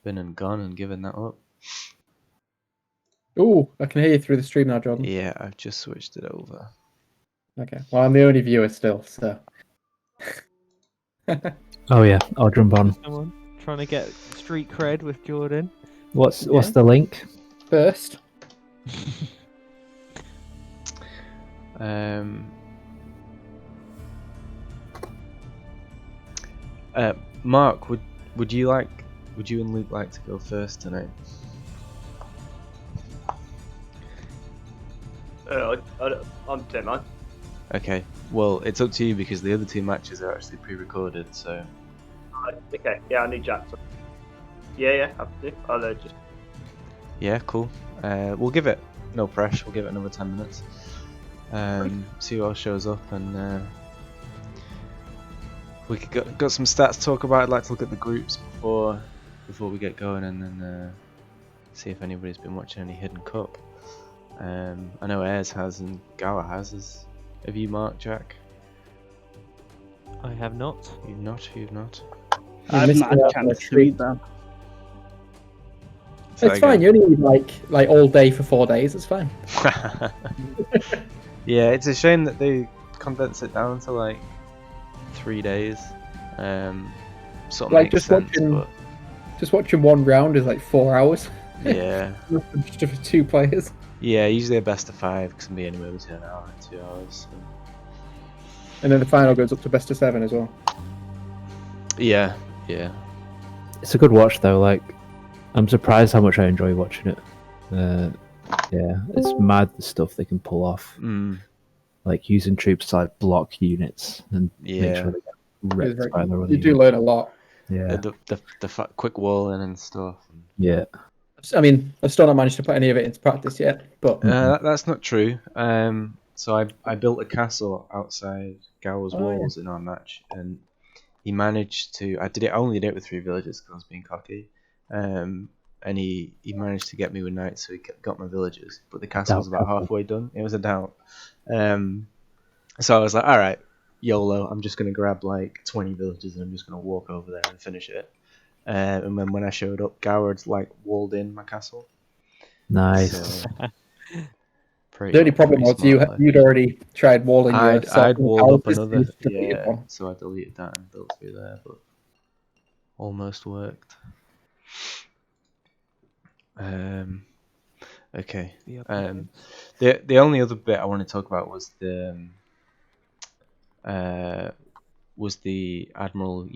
Been and gone and given that up. Ooh, I can hear you through the stream now, Jordan. Yeah, I've just switched it over. Okay, well, I'm the only viewer still, so. Oh yeah, I'll jump on. Someone trying to get street cred with Jordan. What's the link? First. Mark, would you and Luke like to go first tonight? I'm dead, man. Okay, well, it's up to you because the other two matches are actually pre-recorded, so... Okay, yeah, I need Jack. Yeah, have to. I'll just... Yeah, cool. We'll give it no pressure, we'll give it another 10 minutes. See who else shows up, and we got some stats to talk about. I'd like to look at the groups before we get going, and then see if anybody's been watching any Hidden Cup. I know Ayers has and Gower has. Have you, Mark, Jack? I have not. You've not. I've not had a chance to read that. It's fine. You only need like all day for 4 days. It's fine. Yeah, it's a shame that they condense it down to like 3 days. Sort of Like makes sense, but just watching one round is like 4 hours. yeah. Just for 2 players. Yeah, usually a best of 5 can be anywhere between an hour and 2 hours. So. And then the final goes up to best of 7 as well. Yeah. It's a good watch though. Like, I'm surprised how much I enjoy watching it. Yeah, it's mad the stuff they can pull off. Like using troops to like block units and make sure they get wrecked by the You do learn a lot. Yeah, the quick walling and stuff. Yeah. I mean, I've still not managed to put any of it into practice yet, but that's not true. So I built a castle outside Gower's walls in our match, and he managed to. I only did it with 3 villages because I was being cocky. And he managed to get me with knights, so he got my villages. But the castle was about halfway done. It was a doubt. So I was like, all right, YOLO. I'm just gonna grab like 20 villages and I'm just gonna walk over there and finish it. And then when I showed up, Goward's like walled in my castle. Nice. So, the only problem was you'd already tried walling. I'd walled up another. Yeah, so I deleted that and built through there, but almost worked. Okay. The only other bit I want to talk about was the Admiral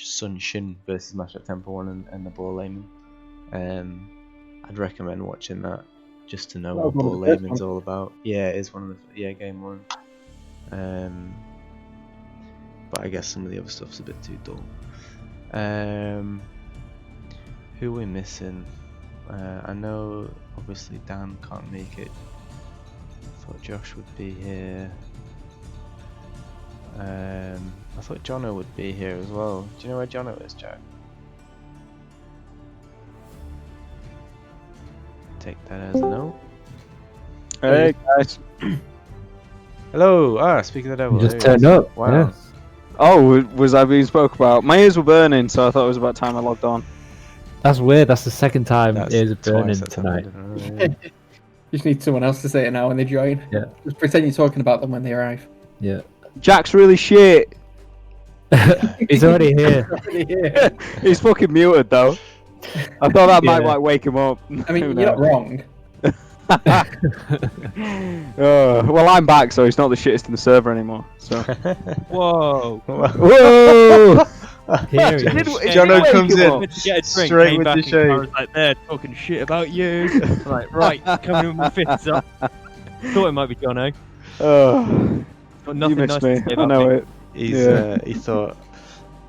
Sun Shin versus Mashup Temple one and the Boar Layman. I'd recommend watching that just to know what Boar Layman's all about. Yeah, it is one of the game 1. But I guess some of the other stuff's a bit too dull. Who are we missing? I know obviously Dan can't make it. Thought Josh would be here. I thought Jono would be here as well. Do you know where Jono is, Jack? Take that as a no. Hey guys. Hello! Ah, speaking of the devil. You just there he is. turned up. Wow. Yeah. Oh, was I being spoke about? My ears were burning, so I thought it was about time I logged on. That's weird. That's the second time That's ears are burning twice that's tonight. happened in a row, yeah. You just need someone else to say it now when they join. Yeah. Just pretend you're talking about them when they arrive. Yeah. Jack's really shit. He's already here. Yeah. He's fucking muted though. I thought that might Yeah. like wake him up. I mean, you're not wrong. Well, I'm back, so he's not the shittest in the server anymore. So. Whoa! Whoa! Here he Did- is. did Jono wake comes him in. up? Went to get a drink, Straight came with back the and Cara shade. was like, they're talking shit about you. I'm like, right, coming in with fists up. Thought it might be Jono. Got You nothing missed nice me. to say I about know me. it. He's Yeah. he thought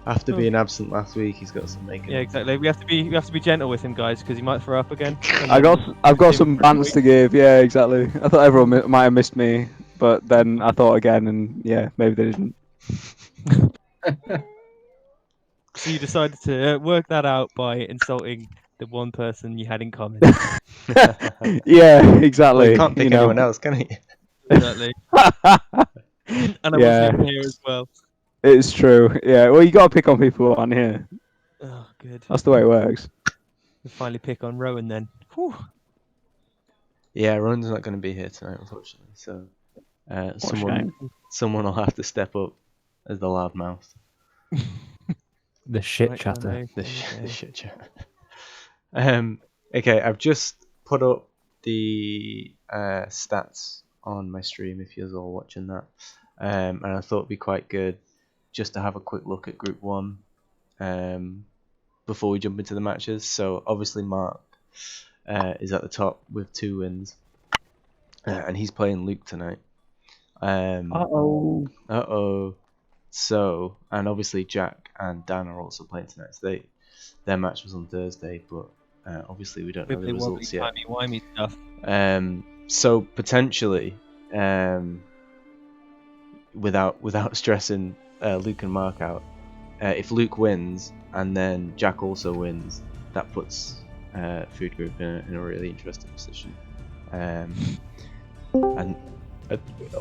after being absent last week, he's got some making. Yeah, exactly. We have to be gentle with him, guys, because he might throw up again. And I've then got lose him some for a bants week. to give. Yeah, exactly. I thought everyone might have missed me, but then I thought again, and yeah, maybe they didn't. So you decided to work that out by insulting the one person you had in common. Yeah, exactly. Well, you can't pick anyone else, can he? Exactly. And I Yeah. wasn't even here as well. It's true. Yeah. Well, you gotta pick on people who aren't here. Oh, good. That's the way it works. We finally pick on Rowan then. Whew. Yeah, Ron's not going to be here tonight, unfortunately. So What a someone will have to step up as the loudmouth. The shit Right, chatter. Jono, The okay. shit chat. Okay, I've just put up the stats on my stream if you're all watching that. And I thought it'd be quite good just to have a quick look at Group 1 before we jump into the matches. So obviously Mark is at the top with 2 wins. And he's playing Luke tonight. Uh-oh. So, and obviously Jack and Dan are also playing tonight. So their match was on Thursday, but obviously we don't know the Wibbly results wobbly, yet. timey-wimey stuff. So potentially, without stressing Luke and Mark out, if Luke wins and then Jack also wins, that puts Food Group in a really interesting position. And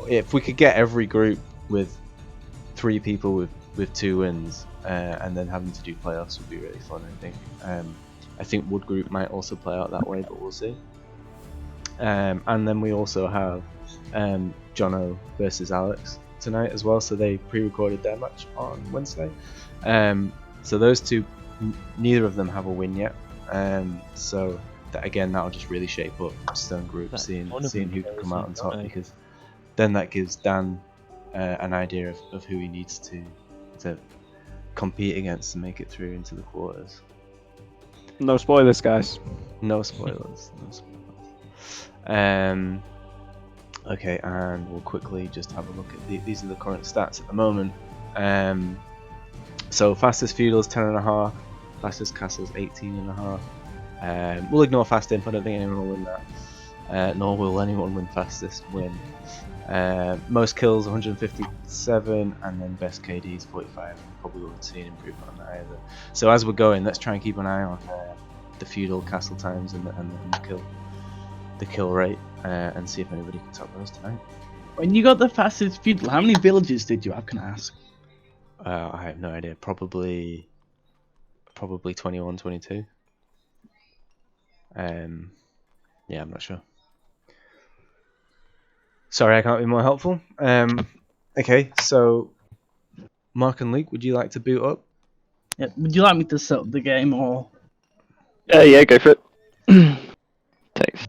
if we could get every group with 3 people with 2 wins, and then having to do playoffs would be really fun. I think Wood Group might also play out that way, but we'll see. And then we also have Jono versus Alex tonight as well, so they pre-recorded their match on Wednesday. So those two, neither of them have a win yet. So that, again, that'll just really shape up Stone Group, That's seeing one of who them can goes come out in, on top, don't they? because then that gives Dan an idea of who he needs to compete against to make it through into the quarters. No spoilers, guys. No spoilers. No spoilers. Okay, and we'll quickly just have a look at these are the current stats at the moment. So fastest feudal's 10.5, fastest castle's 18.5. We'll ignore fast imp. I don't think anyone will win that. Nor will anyone win fastest win. Most kills 157, and then best KD is 45. Probably won't see an improvement on that either. So as we're going, let's try and keep an eye on the feudal castle times and the kill rate, and see if anybody can top those tonight. When you got the fastest feudal, how many villages did you have, can I ask? I have no idea. Probably 21, 22. Yeah, I'm not sure. Sorry, I can't be more helpful. Okay, so Mark and Luke, would you like to boot up? Yeah, would you like me to set up the game or? Yeah, go for it. Thanks.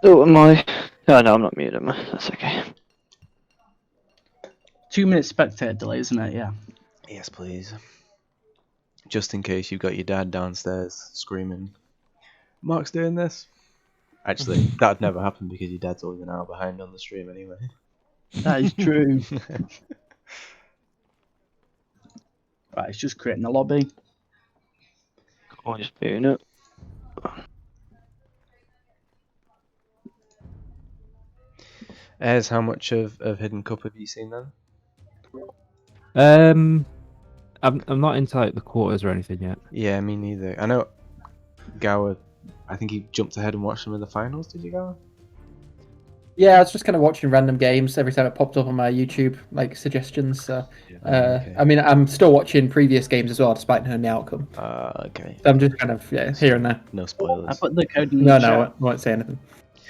Oh, am I? Oh, no, I'm not muted, am I? That's okay. 2 minute spectator delay, isn't it? Yeah. Yes, please. Just in case you've got your dad downstairs screaming, Mark's doing this. Actually, that'd never happen because your dad's always an hour behind on the stream anyway. That is true. Right, it's just creating a lobby. I'm just muting it. Ez, how much of Hidden Cup have you seen then? I'm not into like the quarters or anything yet. Yeah, me neither. I know Gower. I think he jumped ahead and watched some of the finals. Did you, Gower? Yeah, I was just kind of watching random games every time it popped up on my YouTube like suggestions. So, Okay. I mean, I'm still watching previous games as well, despite knowing the outcome. Okay. So I'm just kind of here and there. No I spoilers. put the code in No, the no, I chat. won't say anything.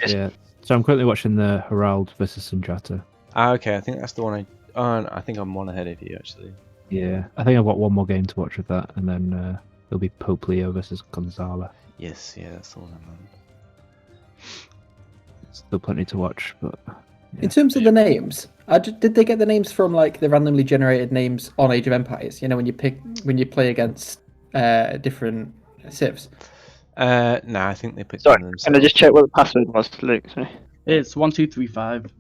Yeah. So I'm currently watching the Herald versus Sunjata. Okay. I think that's the one I. Oh, no, I think I'm one ahead of you actually. Yeah. I think I've got one more game to watch with that, and then it'll be Pope Leo versus Gonzala. Yes. Yeah, that's the one I'm on. Still plenty to watch, but. In terms of the names, did they get the names from like the randomly generated names on Age of Empires? You know, when you play against different civs. Nah, I think they picked Sorry, them can I themselves. just check what the password was, Luke? Sorry. It's 1235.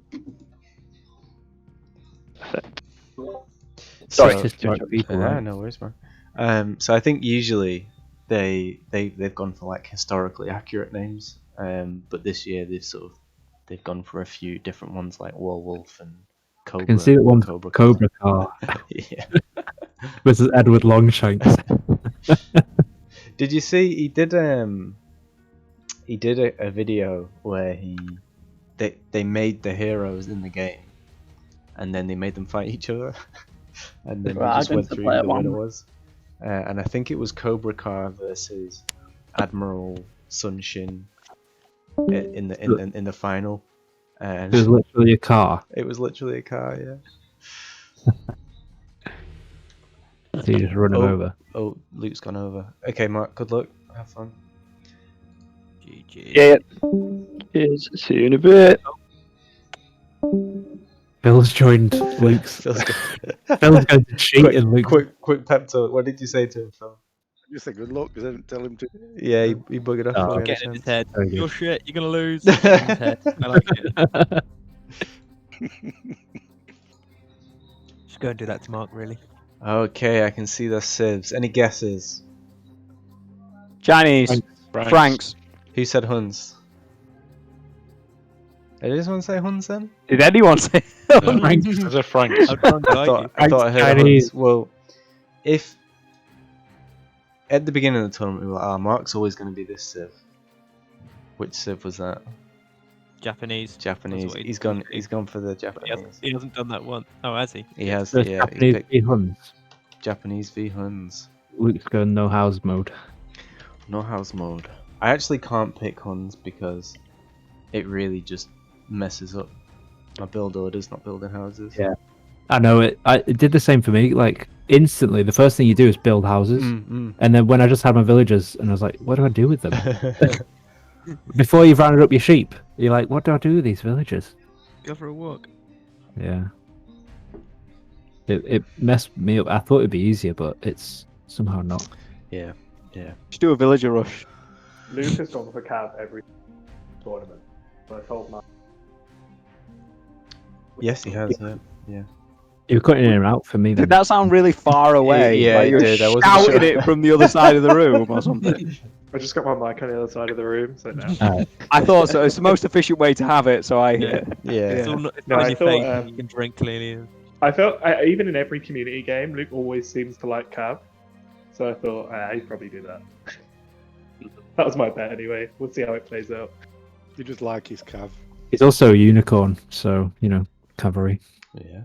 Sorry. So- Historic people, right? No worries, man. So I think usually they've gone for like historically accurate names. But this year they've gone for a few different ones like Werewolf and Cobra. I can see that one Cobra Car Yeah. versus Edward Longshanks. Did you see he did a video where they made the heroes in the game and then they made them fight each other and then Right, he just I'm went going to through play who it the winner one. was. And I think it was Cobra Car versus Admiral Sunshin in the final. And It was literally a car. it was literally a car, yeah. So you just run him over. Oh, Luke's gone over. Okay, Mark, good luck. Have fun. GG. Yeah. Cheers. See you in a bit. Phil's joined Luke's. Phil's Phil's going to cheat in Luke's. quick pep talk. What did you say to him, Phil? Just say good luck, because I didn't tell him to. Yeah, he buggered off. Oh, before we had a Getting in his chance. head. Very good. You're shit. You're gonna lose. In his head. I like it. Just go and do that to Mark. Really. Okay, I can see the civs. Any guesses? Chinese. Franks. Who said Huns? Did anyone say Huns then? Did anyone say? Those are Franks. How drunk are you? I thought I heard Chinese. Huns. Well, if at the beginning of the tournament we were like, Mark's always going to be this civ. Which civ was that? Japanese. Japanese. That's what He's gone. He's gone for the Japanese. He hasn't done that one. Oh, has he? He has. There's Yeah, he Japanese picked v Huns. Japanese v Huns. Luke's going no house mode. No house mode. I actually can't pick Huns because it really just messes up my build orders, not building houses. Yeah. I know it. It did the same for me. Like instantly, the first thing you do is build houses, and then when I just had my villagers, and I was like, "What do I do with them?" Before you've rounded up your sheep, you're like, "What do I do with these villagers?" Go for a walk. Yeah. It messed me up. I thought it'd be easier, but it's somehow not. Yeah. Just do a villager rush. Luke has gone for Cav every tournament. I told Mark. Yes, he has. Yeah. You were cutting in and out for me then. Did that sound really far away? Yeah, like it you were did. I wasn't shouting sure. it from the other side of the room or something. I just got my mic on the other side of the room, so now. I thought so. It's the most efficient way to have it, so I. Yeah. It's all it's No, not I in your thought, face. You can drink clearly. I felt even in every community game, Luke always seems to like Cav, so I thought he'd probably do that. That was my bet anyway. We'll see how it plays out. You just like his cav. He's also a unicorn, so cavalry. Yeah.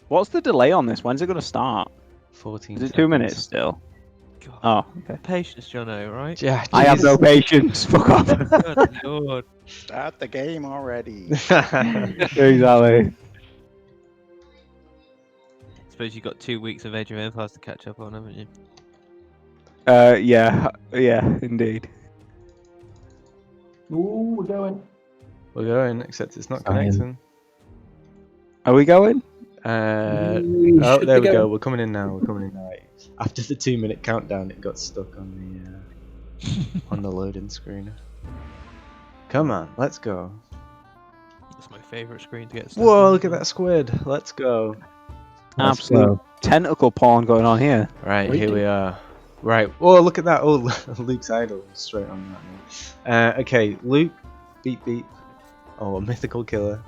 What's the delay on this? When's it going to start? 14. Is it 2 minutes still? God. Oh, okay. Patience, Jono, right? Yeah. I have no patience. Fuck off. Good Lord. Start the game already. Exactly. Suppose you've got 2 weeks of Age of Empires to catch up on, haven't you? Yeah, indeed. Ooh, we're going. We're going, except it's not Fine. connecting. Are we going? Oh, should there be we go. going. We're coming in now. After the 2-minute countdown, it got stuck on the on the loading screen. Come on, let's go. That's my favourite screen to get stuck Whoa, on. look at that squid. Let's go. Absolute tentacle porn going on here. Right, Wait, here do- we are. Right. Oh, look at that. Oh, Luke's idol straight on that one. Okay, Luke, BeepBeep. Oh, a mythical killer.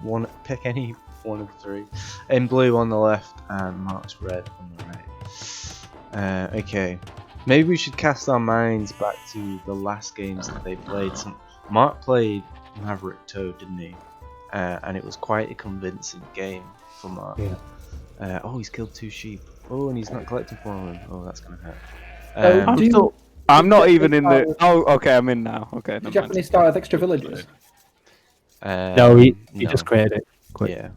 Pick any one of three. In blue on the left and Mark's red on the right. Okay. Maybe we should cast our minds back to the last games that they played. Mark played Maverick Toad, didn't he? And it was quite a convincing game for Mark. Yeah. Oh, he's killed 2 sheep. Oh, and he's not collecting for them. Oh, that's gonna hurt. I'm not even in the. Oh, okay, I'm in now. Okay, The never mind. Japanese style with extra villages. No, he no. just created it. Quick. Yeah.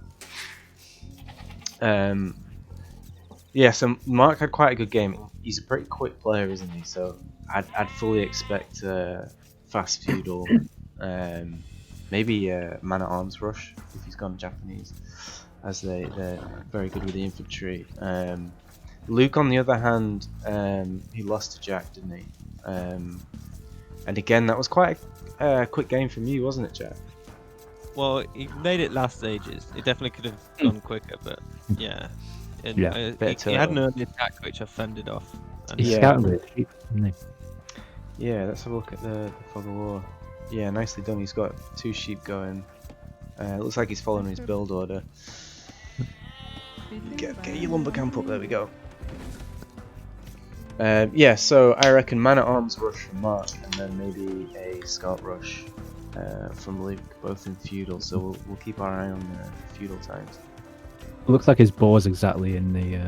Yeah. So Mark had quite a good game. He's a pretty quick player, isn't he? So I'd fully expect fast feudal. Maybe Man at Arms rush if he's gone Japanese, as they're very good with the infantry. Luke, on the other hand, he lost to Jack, didn't he? And again, that was quite a quick game from you, wasn't it, Jack? Well, he made it last stages. It definitely could have gone quicker, but yeah. And, Yeah. he had an early attack which I fended off. And He's Yeah. scouting with his sheep, isn't he? Yeah, let's have a look at the Fog of War. Yeah, nicely done. He's got 2 sheep going. It looks like he's following his build order. Get your lumber camp up. There we go. Yeah, so I reckon Man at Arms rush from Mark, and then maybe a Scout rush from Luke, both in feudal. So we'll keep our eye on the feudal times. It looks like his boar's exactly in the.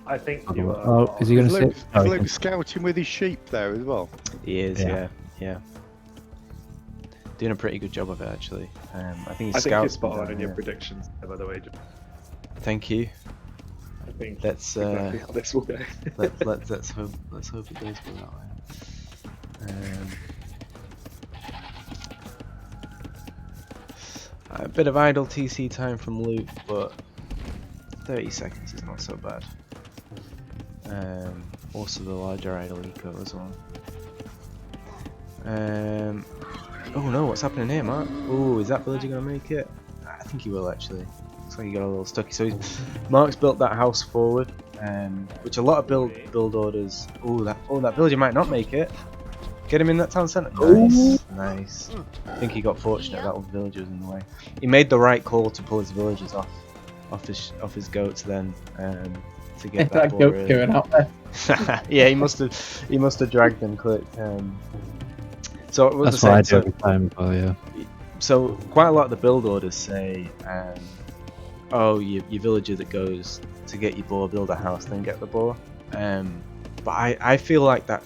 I think Fog of you War. are. Oh, is he going to Luke, sit? is Luke scouting with his sheep there as well? He is, Yeah. yeah. Doing a pretty good job of it, actually. I think he's I think you're scouting spot on down in your here. predictions, by the way. Thank you. I think Let's exactly how this will go. let's hope it goes well that way. A bit of idle TC time from Luke, but 30 seconds is not so bad. Also the larger idle eco as well. Oh no, what's happening here, Mark? Oh, is that villager gonna make it? I think he will actually. Looks like he got a little stucky. So Mark's built that house forward, which a lot of build orders. Oh, that villager might not make it. Get him in that town centre. Nice. I think he got fortunate that one villager was in the way. He made the right call to pull his villagers off his goats then to get that ball goat really. going out there. Yeah, he must have dragged them quick. So what was That's what I I do saying? every time. Oh yeah. So quite a lot of the build orders say, oh, your villager that goes to get your boar, build a house, then get the boar. But I feel like that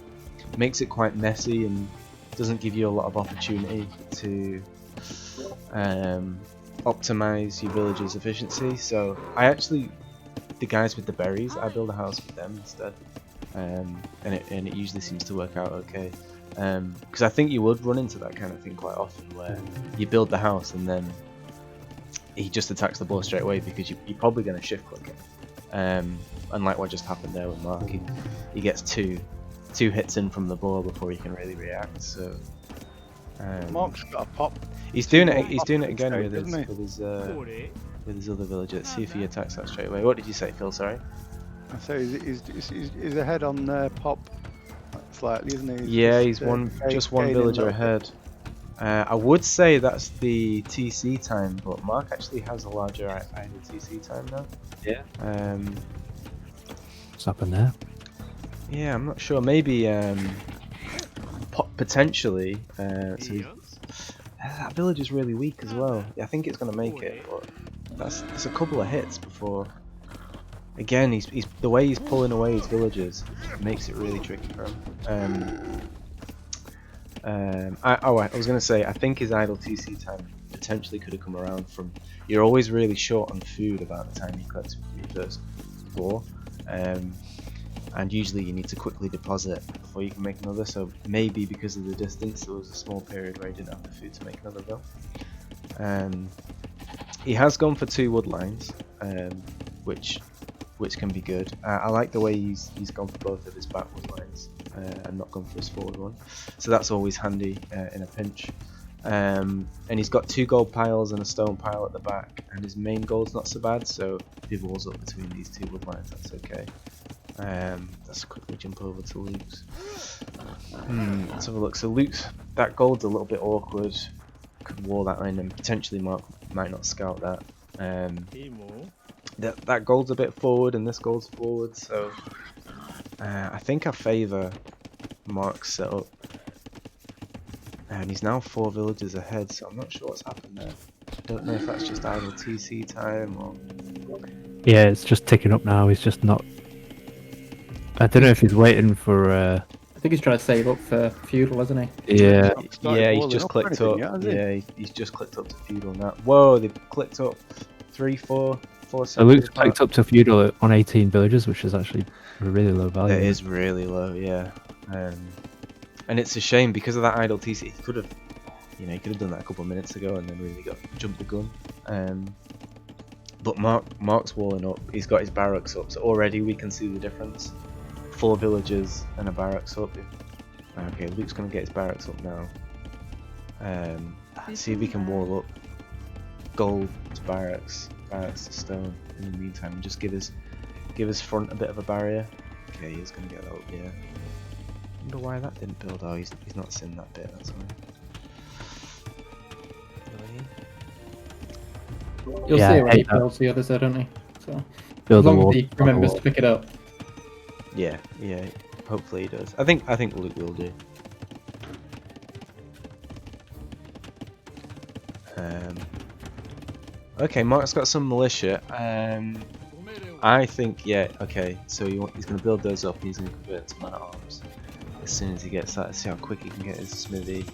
makes it quite messy and doesn't give you a lot of opportunity to optimize your villager's efficiency. So the guys with the berries, I build a house with them instead, and it usually seems to work out okay. Because I think you would run into that kind of thing quite often, where you build the house and then he just attacks the boar straight away because you're probably going to shift click it. And like what just happened there with Mark, he gets two hits in from the boar before he can really react. So Mark's got a pop. he's doing it. He's doing it Popping again straight, with his other villager. Let's see if he attacks that straight away. What did you say, Phil? Sorry. I say he's ahead on pop slightly, isn't he? Yeah, Just, he's just one gaining a villager little bit. ahead. I would say that's the TC time, but Mark actually has a larger idle TC time now. Yeah. What's happened there? Yeah, I'm not sure. Maybe potentially. So that village is really weak as well. Yeah, I think it's gonna make it, but that's a couple of hits before. Again, he's the way he's pulling away his villagers makes it really tricky for him. I was gonna say I think his idle TC time potentially could have come around from you're always really short on food about the time you collect your first boar, and usually you need to quickly deposit before you can make another. So maybe because of the distance, there was a small period where he didn't have the food to make another bill. He has gone for 2 wood lines, which can be good. I like the way he's gone for both of his back wood lines and not gone for his forward one. So that's always handy in a pinch. And he's got 2 gold piles and a stone pile at the back, and his main gold's not so bad, so if he walls up between these 2 wood lines, that's okay. Let's quickly jump over to Luke's. Let's have a look. So Luke's, that gold's a little bit awkward. Could wall that in, and potentially Mark might not scout that. That gold's a bit forward and this gold's forward, so I think I favour Mark's setup. And he's now 4 villages ahead, so I'm not sure what's happened there. Don't know if that's just idle TC time or... Yeah, it's just ticking up now. He's just not. I don't know if he's waiting for. I think he's trying to save up for feudal, isn't he? Yeah. Yeah, he's just clicked up. Yeah, he's just clicked up to feudal now. Whoa, they've clicked up 3, 4 So Luke's clicked up to feudal on 18 villages, which is actually a really low value. It is really low, yeah. And it's a shame because of that idle TC. He could have, he could have done that a couple of minutes ago and then really jumped the gun. But Mark's walling up. He's got his barracks up, so already we can see the difference. 4 villages and a barracks up. Okay, Luke's gonna get his barracks up now. See if we can wall up gold to barracks to stone in the meantime, and just give his front a bit of a barrier. Okay, he's gonna get that up, yeah. Wonder why that didn't build. Oh, he's not seen that bit. That's why. You'll see it when he builds the others, don't he? So Build as the long wall. as he remembers to pick it up. Yeah. Hopefully he does. I think Luke will do. Okay, Mark's got some militia. I think, yeah, okay, so he's going to build those up and he's going to convert to man-at-arms as soon as he gets that. See how quick he can get his smithy.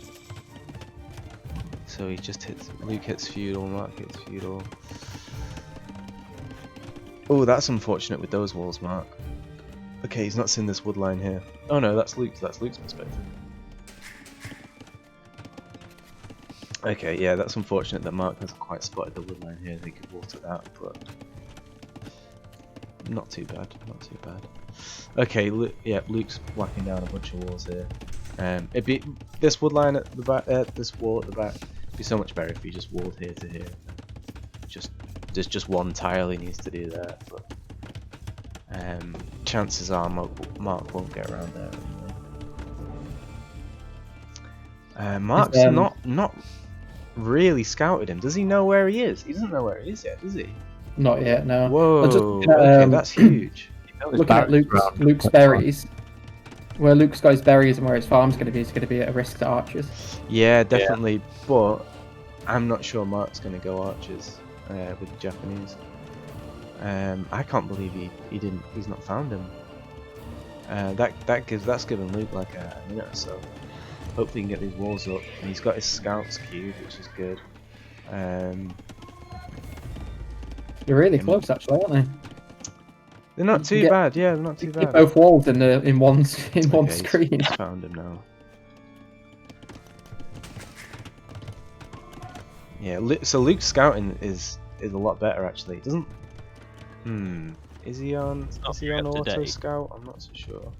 So he just hits, Luke hits feudal, Mark hits feudal. Oh, that's unfortunate with those walls, Mark. Okay, he's not seen this wood line here. Oh no, that's Luke's perspective. Okay, yeah, that's unfortunate that Mark hasn't quite spotted the wood line here. They could water that, but not too bad, not too bad. Okay, Luke's whacking down a bunch of walls here. It'd be this wood line at the back, this wall at the back. It'd be so much better if he just walled here to here. There's just one tile he needs to do there, but chances are Mark won't get around there anyway. Mark's not really scouted him. Does he know where he is? He doesn't know where he is yet, does he? Not yet, no. Whoa, okay, that's huge. Looking at Luke's berries, where Luke's got his berries and where his farm's going to be, is going to be at a risk to archers. Yeah, definitely, but I'm not sure Mark's going to go archers with the Japanese. I can't believe he's not found him. That's given Luke like a minute or so. Hopefully he can get these walls up, and he's got his scouts queued, which is good. They're really close, actually, aren't they? They're not too bad. Yeah, they're not too bad. Both walls in one screen. He's found him now. Yeah, so Luke's scouting is a lot better actually. It doesn't. Is he on auto scout? I'm not so sure.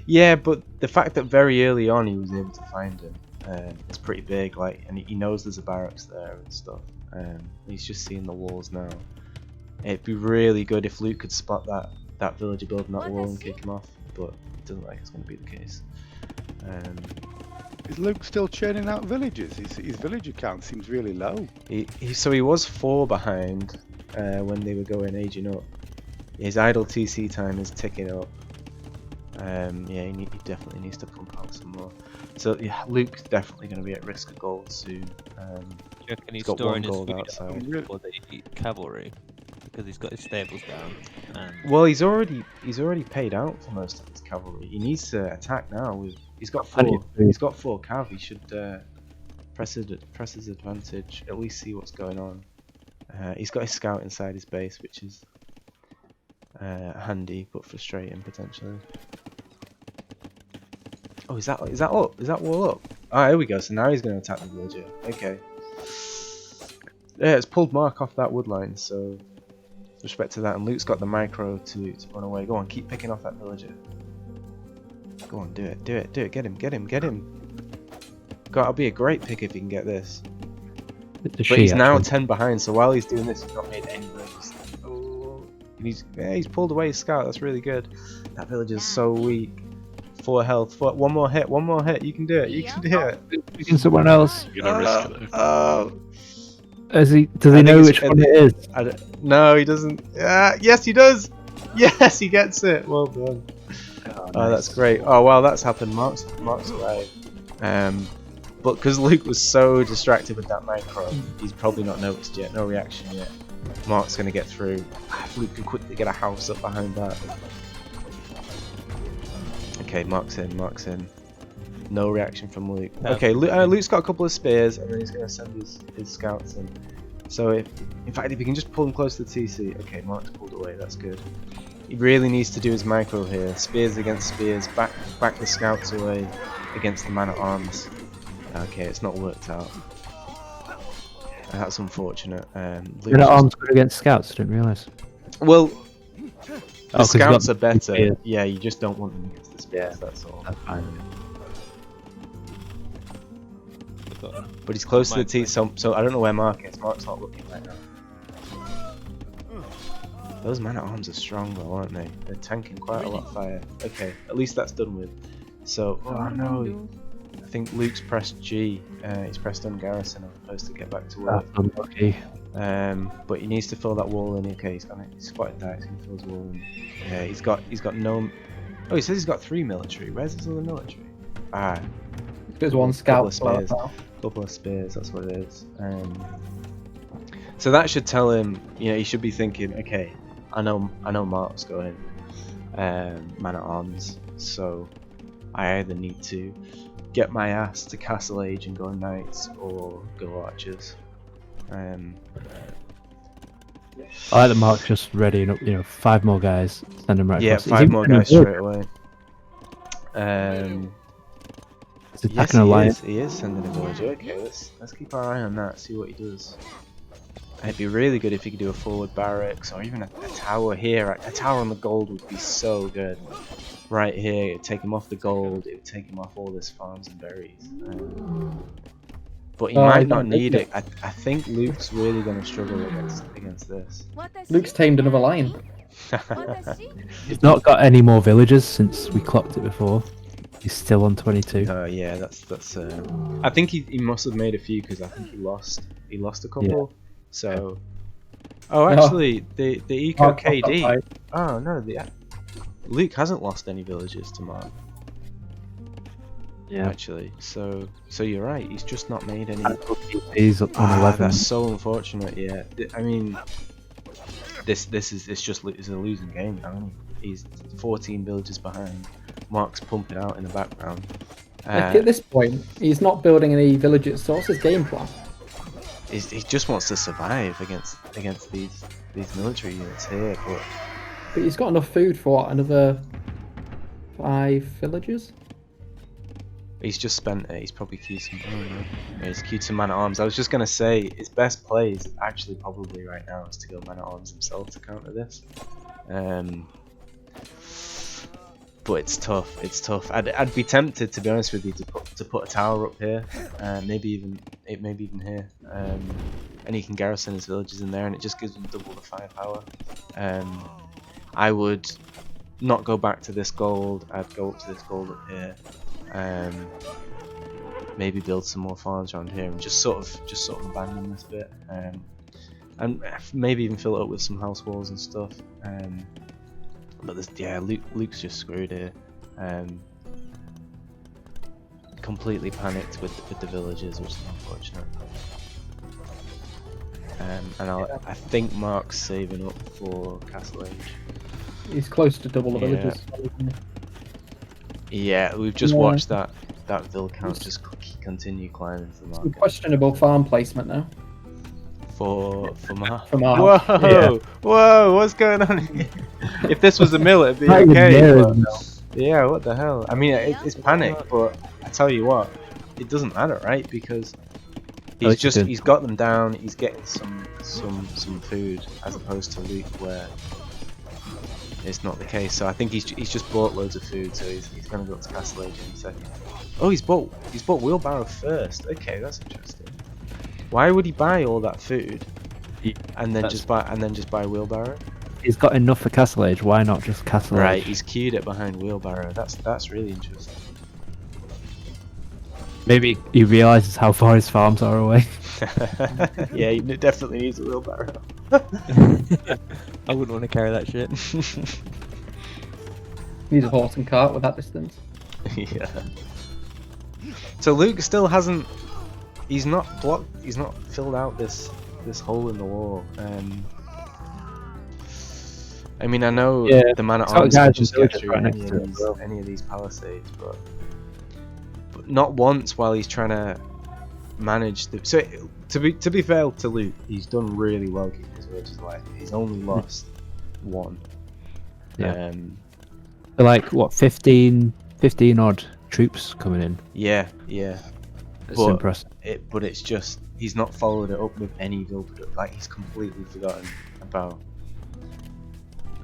Yeah, but the fact that very early on he was able to find him, it's pretty big. Like, and he knows there's a barracks there and stuff. He's just seeing the walls now. It'd be really good if Luke could spot that villager building that wall and kick him off, but it doesn't look like it's going to be the case. Is Luke still churning out villages? His villager count seems really low. So he was 4 behind when they were going aging up. His idle TC time is ticking up. Yeah, he definitely needs to pump out some more. So yeah, Luke's definitely going to be at risk of gold soon. Do you reckon he's got storing one his gold food outside. for the cavalry because he's got his stables down? And... Well, he's already paid out for most of his cavalry. He needs to attack now. He's got 4 cav. He should press his advantage. At least see what's going on. He's got his scout inside his base, which is handy but frustrating potentially. Oh, is that up? Is that wall up? Ah, here we go. So now he's going to attack the villager. Okay. Yeah, it's pulled Mark off that wood line. So, with respect to that, and Luke's got the micro to run away. Go on, keep picking off that villager. Go on, do it. Get him. God, it'll be a great pick if he can get this. But he's now 10 behind. So while he's doing this, he's not made any moves. Oh, he's pulled away his scout. That's really good. That villager's so weak. 4 health. One more hit. You can do it. You can do it. Picking someone else. You're gonna risk it though. Does he I know think which one it is? No, he doesn't. Yes, he does. Yes, he gets it. Well done. Oh, that's great. Oh, wow, that's happened. Mark's right. But because Luke was so distracted with that micro, he's probably not noticed yet. No reaction yet. Mark's gonna get through. If Luke can quickly get a house up behind that. Okay, Mark's in. No reaction from Luke. Okay, Luke's got a couple of spears, and then he's gonna send his scouts in. So in fact, if he can just pull him close to the TC. Okay, Mark's pulled away. That's good. He really needs to do his micro here. Spears against spears. Back the scouts away against the man-at-arms. Okay, it's not worked out. That's unfortunate. Man-at-arms good against scouts. I didn't realise. Well, the 'cause scouts are better. spears. Yeah, you just don't want them against the spears. That's all. That's fine. But he's close to the T, so I don't know where Mark is. Mark's not looking right now. Those man-at-arms are strong though, aren't they? They're tanking quite a lot of fire. Okay, at least that's done with. So, oh no, I think Luke's pressed G. He's pressed on Garrison as opposed to get back to work. That's unlucky. But he needs to fill that wall in. Okay, he's spotted that. He's gonna fill his wall in. Yeah, he's got no. Oh, he says he's got 3 military. Where's his other military? There's one scout. Couple of spears, that's what it is. So that should tell him, he should be thinking, okay, I know Mark's going man-at-arms, so I either need to get my ass to Castle Age and go knights, or go archers. I like that Mark's just readying up, 5 more guys, send them right across. 5 more guys straight away. Yes, he is sending a villager. Okay, let's keep our eye on that, see what he does. It'd be really good if he could do a forward barracks, or even a tower here. A tower on the gold would be so good. Right here, it'd take him off the gold, it would take him off all this farms and berries. But he might not need it. I think Luke's really going to struggle against this. Luke's tamed another lion. He's not got any more villagers since we clocked it before. He's still on 22. Yeah, that's. I think he must have made a few because I think he lost a couple. Yeah. So. Oh, actually, the Eco KD. Oh no, Luke hasn't lost any villagers to Mark. Yeah. Actually, so you're right. He's just not made any. He's up on 11. That's so unfortunate. Yeah, I mean, it's a losing game now. He's 14 villages behind. Mark's pumping out in the background. At this point, he's not building any villages. So what's his game plan? He just wants to survive against these military units here, but he's got enough food for what, another 5 villages. He's just spent it. He's probably queued some. Oh no, yeah, he's queued some man-at-arms. I was just gonna say his best play is actually probably right now is to go man-at-arms himself to counter this. But it's tough. It's tough. I'd be tempted, to be honest with you, to put a tower up here, maybe even here, and he can garrison his villages in there, and it just gives him double the firepower. I would not go back to this gold. I'd go up to this gold up here. Maybe build some more farms around here and just sort of abandon this bit, and maybe even fill it up with some house walls and stuff. But Luke's just screwed here. Completely panicked with the villagers, which is unfortunate. And I think Mark's saving up for Castle Age. He's close to double the villages. Yeah, we've just watched that vill count just continue climbing for Mark. Some questionable farm placement now. For Mark. For Mark. Whoa, whoa, what's going on here? If this was a mill, it'd be okay. But, yeah, what the hell? I mean, it's panic, but I tell you what, it doesn't matter, right? Because he's got them down. He's getting some food, as opposed to Luke, where it's not the case. So I think he's just bought loads of food, so he's going to go up to Castle Age in a second. Oh, he's bought wheelbarrow first. Okay, that's interesting. Why would he buy all that food and then just buy wheelbarrow? He's got enough for Castle Age. Why not just Castle Age? Right, he's queued it behind wheelbarrow. That's really interesting. Maybe he realizes how far his farms are away. Yeah, he definitely needs a wheelbarrow. I wouldn't want to carry that shit. Needs a horse and cart with that distance. Yeah. So Luke still hasn't. He's not blocked. He's not filled out this hole in the wall. I mean, I know the man at arms can just get through any of these palisades, but not once while he's trying to manage the. So to be fair to Luke, he's done really well keeping his villages alive. He's only lost one. Yeah. Like what, 15 odd troops coming in. Yeah. It's impressive. But it's just he's not followed it up with any build. Like he's completely forgotten about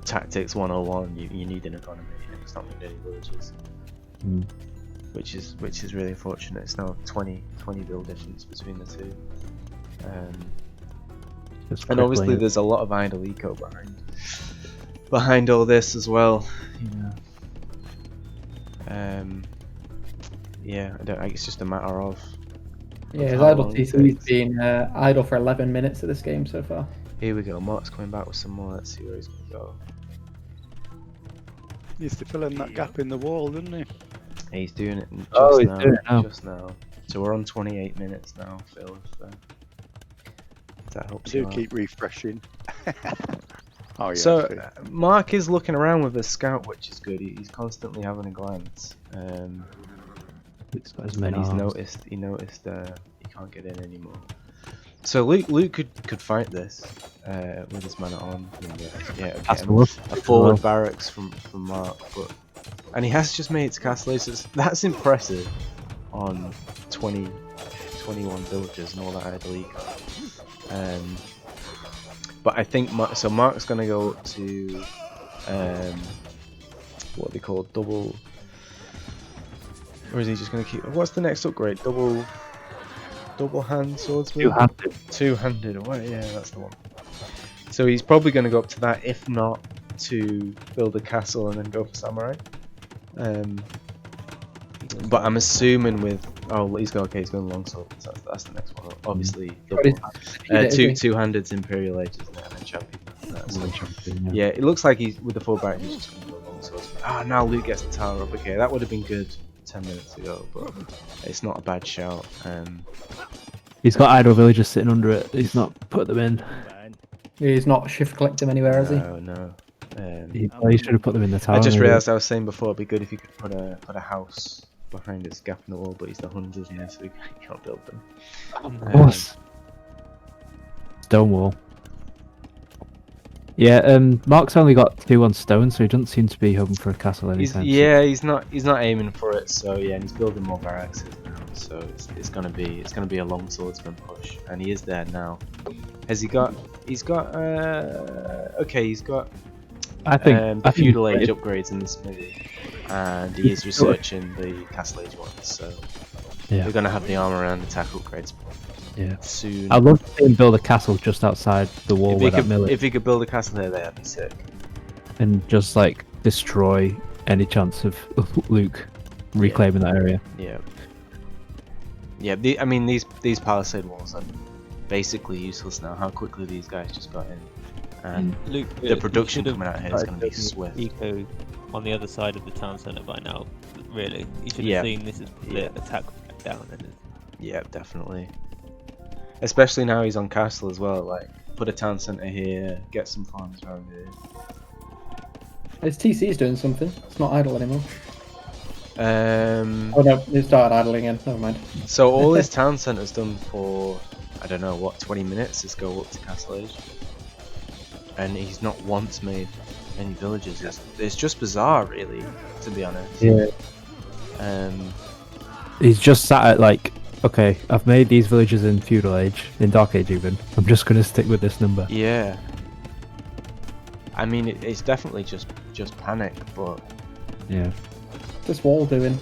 tactics 101. You need an economy, and he's not made any villages. Which is really unfortunate. It's now 20 build difference between the two. And obviously there's a lot of idle eco behind all this as well, you know. Yeah, it's just a matter of his idle TC's been idle for 11 minutes of this game so far. Here we go, Mark's coming back with some more. Let's see where he's going to go. He used to fill in that gap in the wall, didn't he? He's doing it just now. So we're on 28 minutes now, Phil. If that helps you out. Keep refreshing. Oh, yeah, so Mark is looking around with a scout, which is good. He's constantly having a glance. He's got as many and he noticed he can't get in anymore. So Luke could fight this with his man at arms. A forward barracks from Mark, and he has just made it to castle. So that's impressive on 21 villagers and all that idle eco. But I think Mark's gonna go up to what they call double, or is he just gonna keep? What's the next upgrade? Double hand swordsman. Two-handed. Well, yeah, that's the one. So he's probably gonna go up to that, if not to build a castle and then go for samurai. But I'm assuming he's going longsword. That's the next one. Obviously, two-handed's Imperial Age, isn't it? And then champion. Yeah, it looks like he's with the full back. He's just going to go longsword. Now Luke gets the tower up. Okay, that would have been good 10 minutes ago, but it's not a bad shout. He's got idle villagers sitting under it. He's not put them in. He's not shift collect them anywhere, has he? No. He should have put them in the tower. I just realised I was saying before it'd be good if you could put a house behind this gap in the wall, but he's the hunters in there, so he can't build them. Of course. Stone wall. Yeah, Mark's only got 2 on stone, so he doesn't seem to be hoping for a castle anytime soon. He's not aiming for it. So yeah, and he's building more barracks now. So it's gonna be a long swordsman push, and he is there now. He's got I think feudal age upgrades in the smithy, and he is researching the castle age ones. So we're gonna have the armor and attack upgrades. Yeah. Soon. I'd love to see him build a castle just outside the wall where that mill is. If he could build a castle there, that'd be sick. And just like destroy any chance of Luke reclaiming that area. Yeah. I mean these palisade walls are basically useless now. How quickly these guys just got in, and Luke, the production coming out here is going to be swift. Eco on the other side of the town centre by now. Really, you should have seen this is the attack down. Yeah, definitely. Especially now he's on castle as well. Like, put a town centre here, get some farms around here. His TC's doing something. It's not idle anymore. Oh no, he started idling again. Never mind. So all his town centre's done for, I don't know, what, 20 minutes? Let's go up to Castle Age. And he's not once made any villages. It's just bizarre, really, to be honest. Yeah. He's just sat at like, okay, I've made these villages in feudal age, in dark age even. I'm just gonna stick with this number. Yeah. I mean, it's definitely just panic, but yeah. What's Wall doing?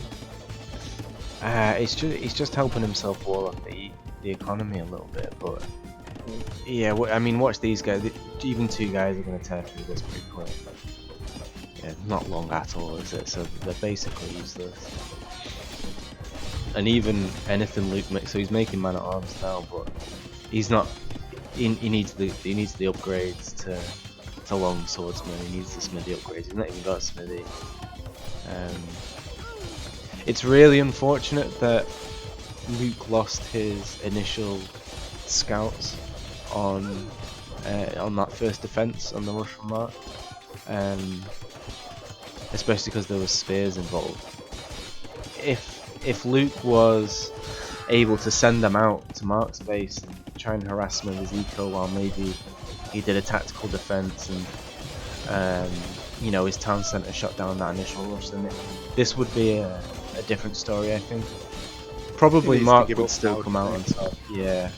He's just helping himself wall off the economy a little bit, but yeah. I mean, watch these guys. Even 2 guys are gonna tear through this pretty quick. Yeah, not long at all, is it? So they're basically useless. and even anything Luke makes. So he's making man at arms now, but he's not. He needs the upgrades to long swordsman. He needs the smithy upgrades. He's not even got a smithy. It's really unfortunate that Luke lost his initial scouts on that first defense on the rush from Mark, especially because there was spears involved. If Luke was able to send them out to Mark's base and try and harass him with his eco while maybe he did a tactical defense and you know, his town centre shot down that initial rush, then this would be a different story, I think. Probably Mark would still come out on top. Yeah.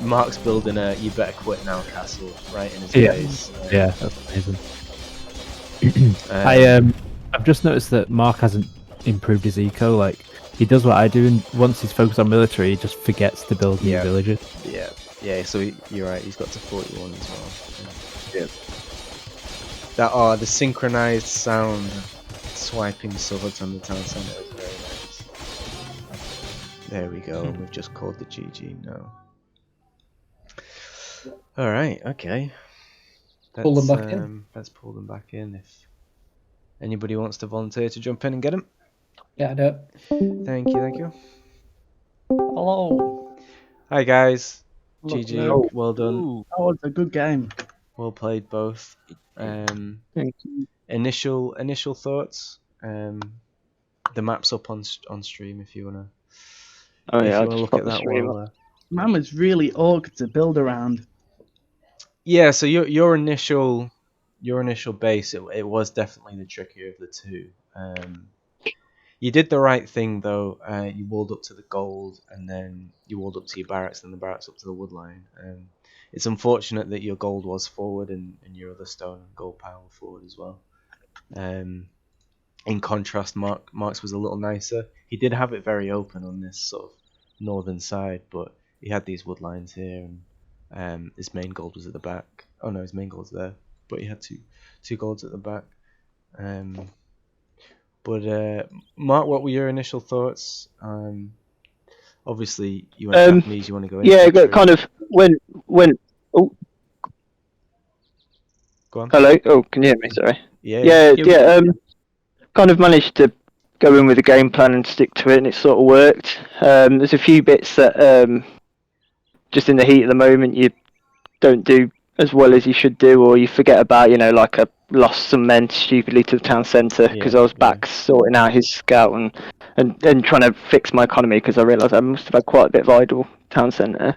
Mark's building a "you better quit now" castle right in his face. Yeah, that's amazing. I've just noticed that Mark hasn't improved his eco. Like, he does what I do, and once he's focused on military, he just forgets to build new villages. Yeah. So you're right. He's got to 41 as well. Yeah. That the synchronized sound of swiping swords on the town centre is very nice. There we go. We've just called the GG now. All right. Okay. Pull them back in. Let's pull them back in. If anybody wants to volunteer to jump in and get them. Yeah, I do. Thank you. Hello. Hi guys. Hello. GG. Hello. Well done. Ooh, that was a good game. Well played, both. Thank you. Initial thoughts. The map's up on stream if you wanna. Oh yeah, if you I'll wanna just look pop at the that stream while. up. Man was really awkward to build around. Yeah. So your initial base, it was definitely the trickier of the two. You did the right thing though. You walled up to the gold, and then you walled up to your barracks, and the barracks up to the wood line. It's unfortunate that your gold was forward and your other stone and gold pile were forward as well. In contrast, Mark's was a little nicer. He did have it very open on this sort of northern side, but he had these wood lines here, and his main gold was at the back. Oh no, his main gold's there, but he had two golds at the back. But Mark, what were your initial thoughts? Obviously, you went Japanese. You want to go? Yeah, kind of when. Oh, go on. Hello. Oh, can you hear me? Sorry. Yeah. Kind of managed to go in with a game plan and stick to it, and it sort of worked. There's a few bits that just in the heat of the moment you don't do as well as you should do, or you forget about. You know, like I lost some men stupidly to the town centre because I was back sorting out his scout and trying to fix my economy because I realised I must have had quite a bit of idle town centre.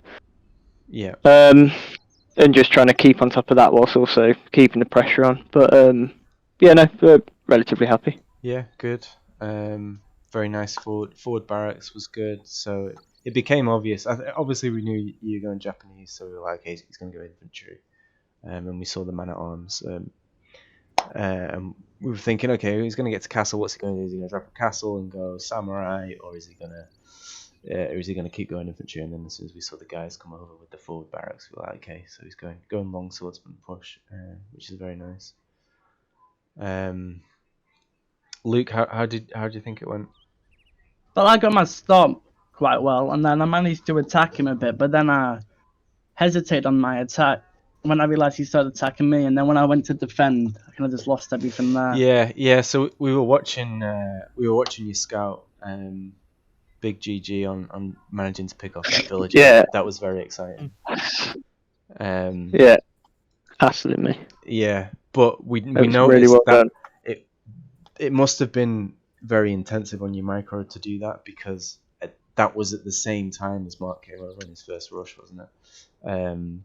Yeah. And just trying to keep on top of that whilst also keeping the pressure on. But relatively happy. Yeah, good. Very nice forward barracks was good. So it became obvious. Obviously, we knew you were going Japanese, so we were like, hey, he's going to go infantry. And we saw the man at arms. And we were thinking, okay, he's going to get to castle. What's he going to do? Is he going to drop a castle and go samurai, or is he going to keep going infantry? And then as soon as we saw the guys come over with the forward barracks, we were like, okay, so he's going long swordsman push, which is very nice. Luke, how did you think it went? Well, I got my start quite well, and then I managed to attack him a bit, but then I hesitated on my attack when I realised he started attacking me, and then when I went to defend, I kind of just lost everything there. Yeah. So we were watching your scout, big GG on managing to pick off that village. Yeah, that was very exciting. Yeah, absolutely. Yeah, but we noticed really well that done. it must have been very intensive on your micro to do that, because that was at the same time as Mark came over in his first rush, wasn't it? And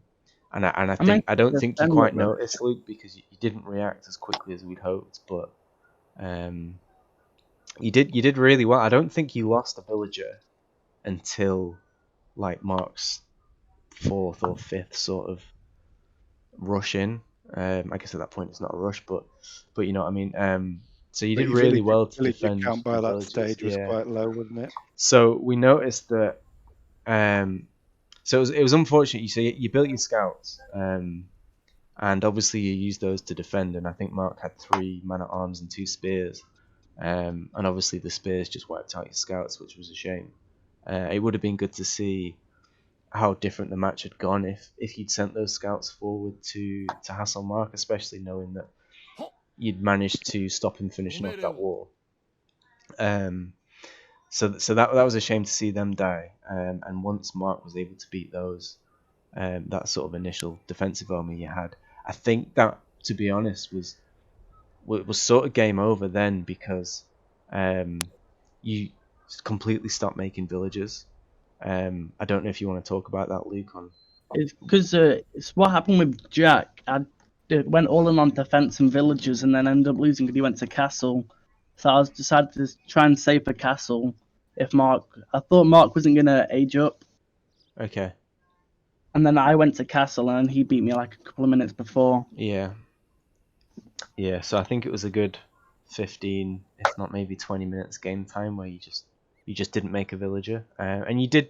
I don't think you quite noticed, Luke, because you didn't react as quickly as we'd hoped, but you did really well. I don't think you lost a villager until like Mark's 4th or 5th sort of rush in. I guess at that point it's not a rush, but you know what I mean. So you did really well to defend. Village count by that villages. stage was quite low, wasn't it? So we noticed that. So it was unfortunate. You built your scouts, and obviously you used those to defend. And I think Mark had 3 man at arms and 2 spears. and obviously the spears just wiped out your scouts, which was a shame. It would have been good to see how different the match had gone if you'd sent those scouts forward to hassle Mark, especially knowing that you'd managed to stop him finishing off that wall. So that was a shame to see them die. And once Mark was able to beat those, that sort of initial defensive army you had, I think that, to be honest, was sort of game over then, because you completely stopped making villagers. I don't know if you want to talk about that, Luke. It's because it's what happened with Jack. I went all in on defense and villages, and then ended up losing because he went to castle. So I was decided to try and save the castle. I thought Mark wasn't gonna age up, Okay. and then I went to castle, and he beat me like a couple of minutes before. Yeah. So I think it was a good 15, if not maybe 20 minutes game time where you just didn't make a villager, and you did,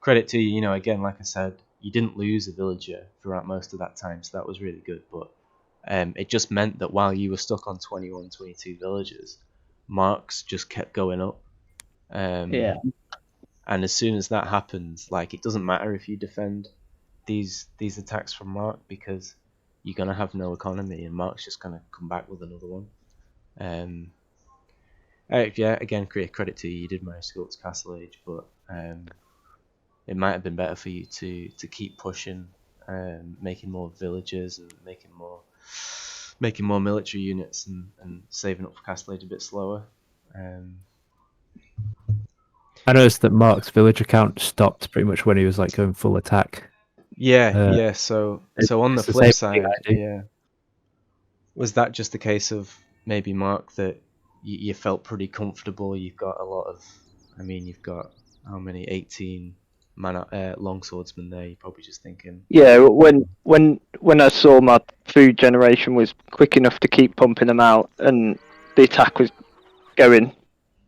credit to you, again, like I said, you didn't lose a villager throughout most of that time, so that was really good. But it just meant that while you were stuck on 21, 22 villagers, marks just kept going up. Yeah. And as soon as that happens, like, it doesn't matter if you defend these attacks from Mark, because you're gonna have no economy, and Mark's just gonna come back with another one. Yeah, again, credit to you. You did manage to go up to Castle Age, but it might have been better for you to keep pushing, making more villagers and making more military units, and saving up for Castle Age a bit slower. I noticed that Mark's villager count stopped pretty much when he was like going full attack. Yeah. So on the it's the flip same thing side, I do. yeah, was that just a case of maybe, Mark, that you felt pretty comfortable? You've got a lot of, you've got how many, 18 longswordsmen there. You're probably just thinking, Yeah, when I saw my food generation was quick enough to keep pumping them out, and the attack was going,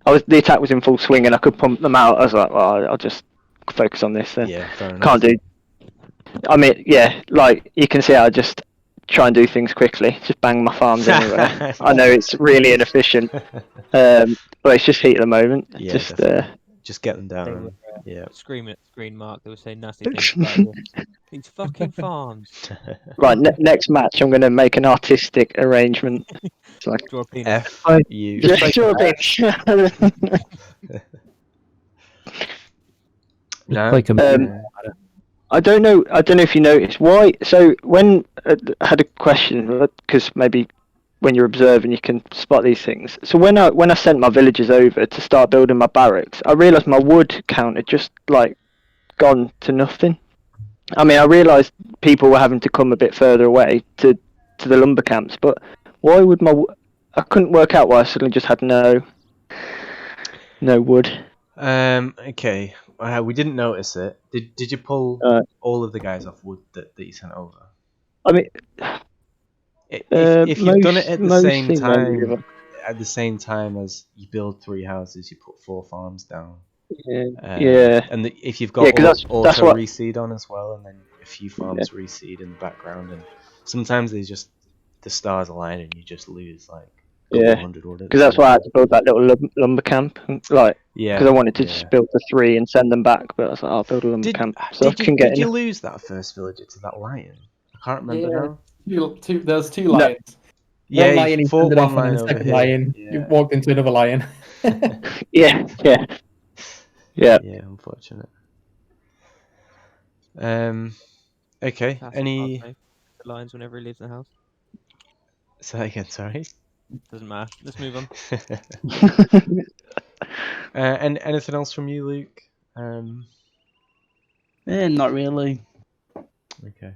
the attack was in full swing, and I could pump them out. I was like, well, I'll just focus on this then. yeah, fair enough. Can't do. I mean, yeah, like you can see, I just try and do things quickly, just bang my farms anywhere. I know it's really inefficient, but it's just heat at the moment. Yeah, just get them down. They were, Yeah. Screaming at the screen, Mark. They were saying nasty things about these fucking farms. Right, next match, I'm going to make an artistic arrangement. It's like Draw a penis. You. just draw a bit. No. Like I don't know if you noticed why. So when I had a question, because maybe when you're observing you can spot these things. So when I sent my villagers over to start building my barracks, I realised my wood count had just like gone to nothing. I mean, I realised people were having to come a bit further away to the lumber camps, but why would I couldn't work out why I suddenly just had no wood. Okay. We didn't notice it. Did you pull all of the guys off wood that you sent over? I mean, if you've done it at the same time as you build 3 houses, you put 4 farms down. Yeah. And if you've got that's auto what... reseed on as well, and then a few farms reseed in the background, and sometimes the stars align and you just lose like 100 orders. Because that's why I had to build that little lumber camp, because I wanted to just build the 3 and send them back, but I was like, I'll build a lumber camp. So did you lose that first villager to that lion? I can't remember now. There's 2 lions. Yeah, one lion you he fought fended one off, and lion then the over second here. lion you walked into another lion. Yeah, unfortunate. Okay. That's Any the lions whenever he leaves the house? Say that again, sorry. Doesn't matter. Let's move on. And anything else from you, Luke? Not really. Okay.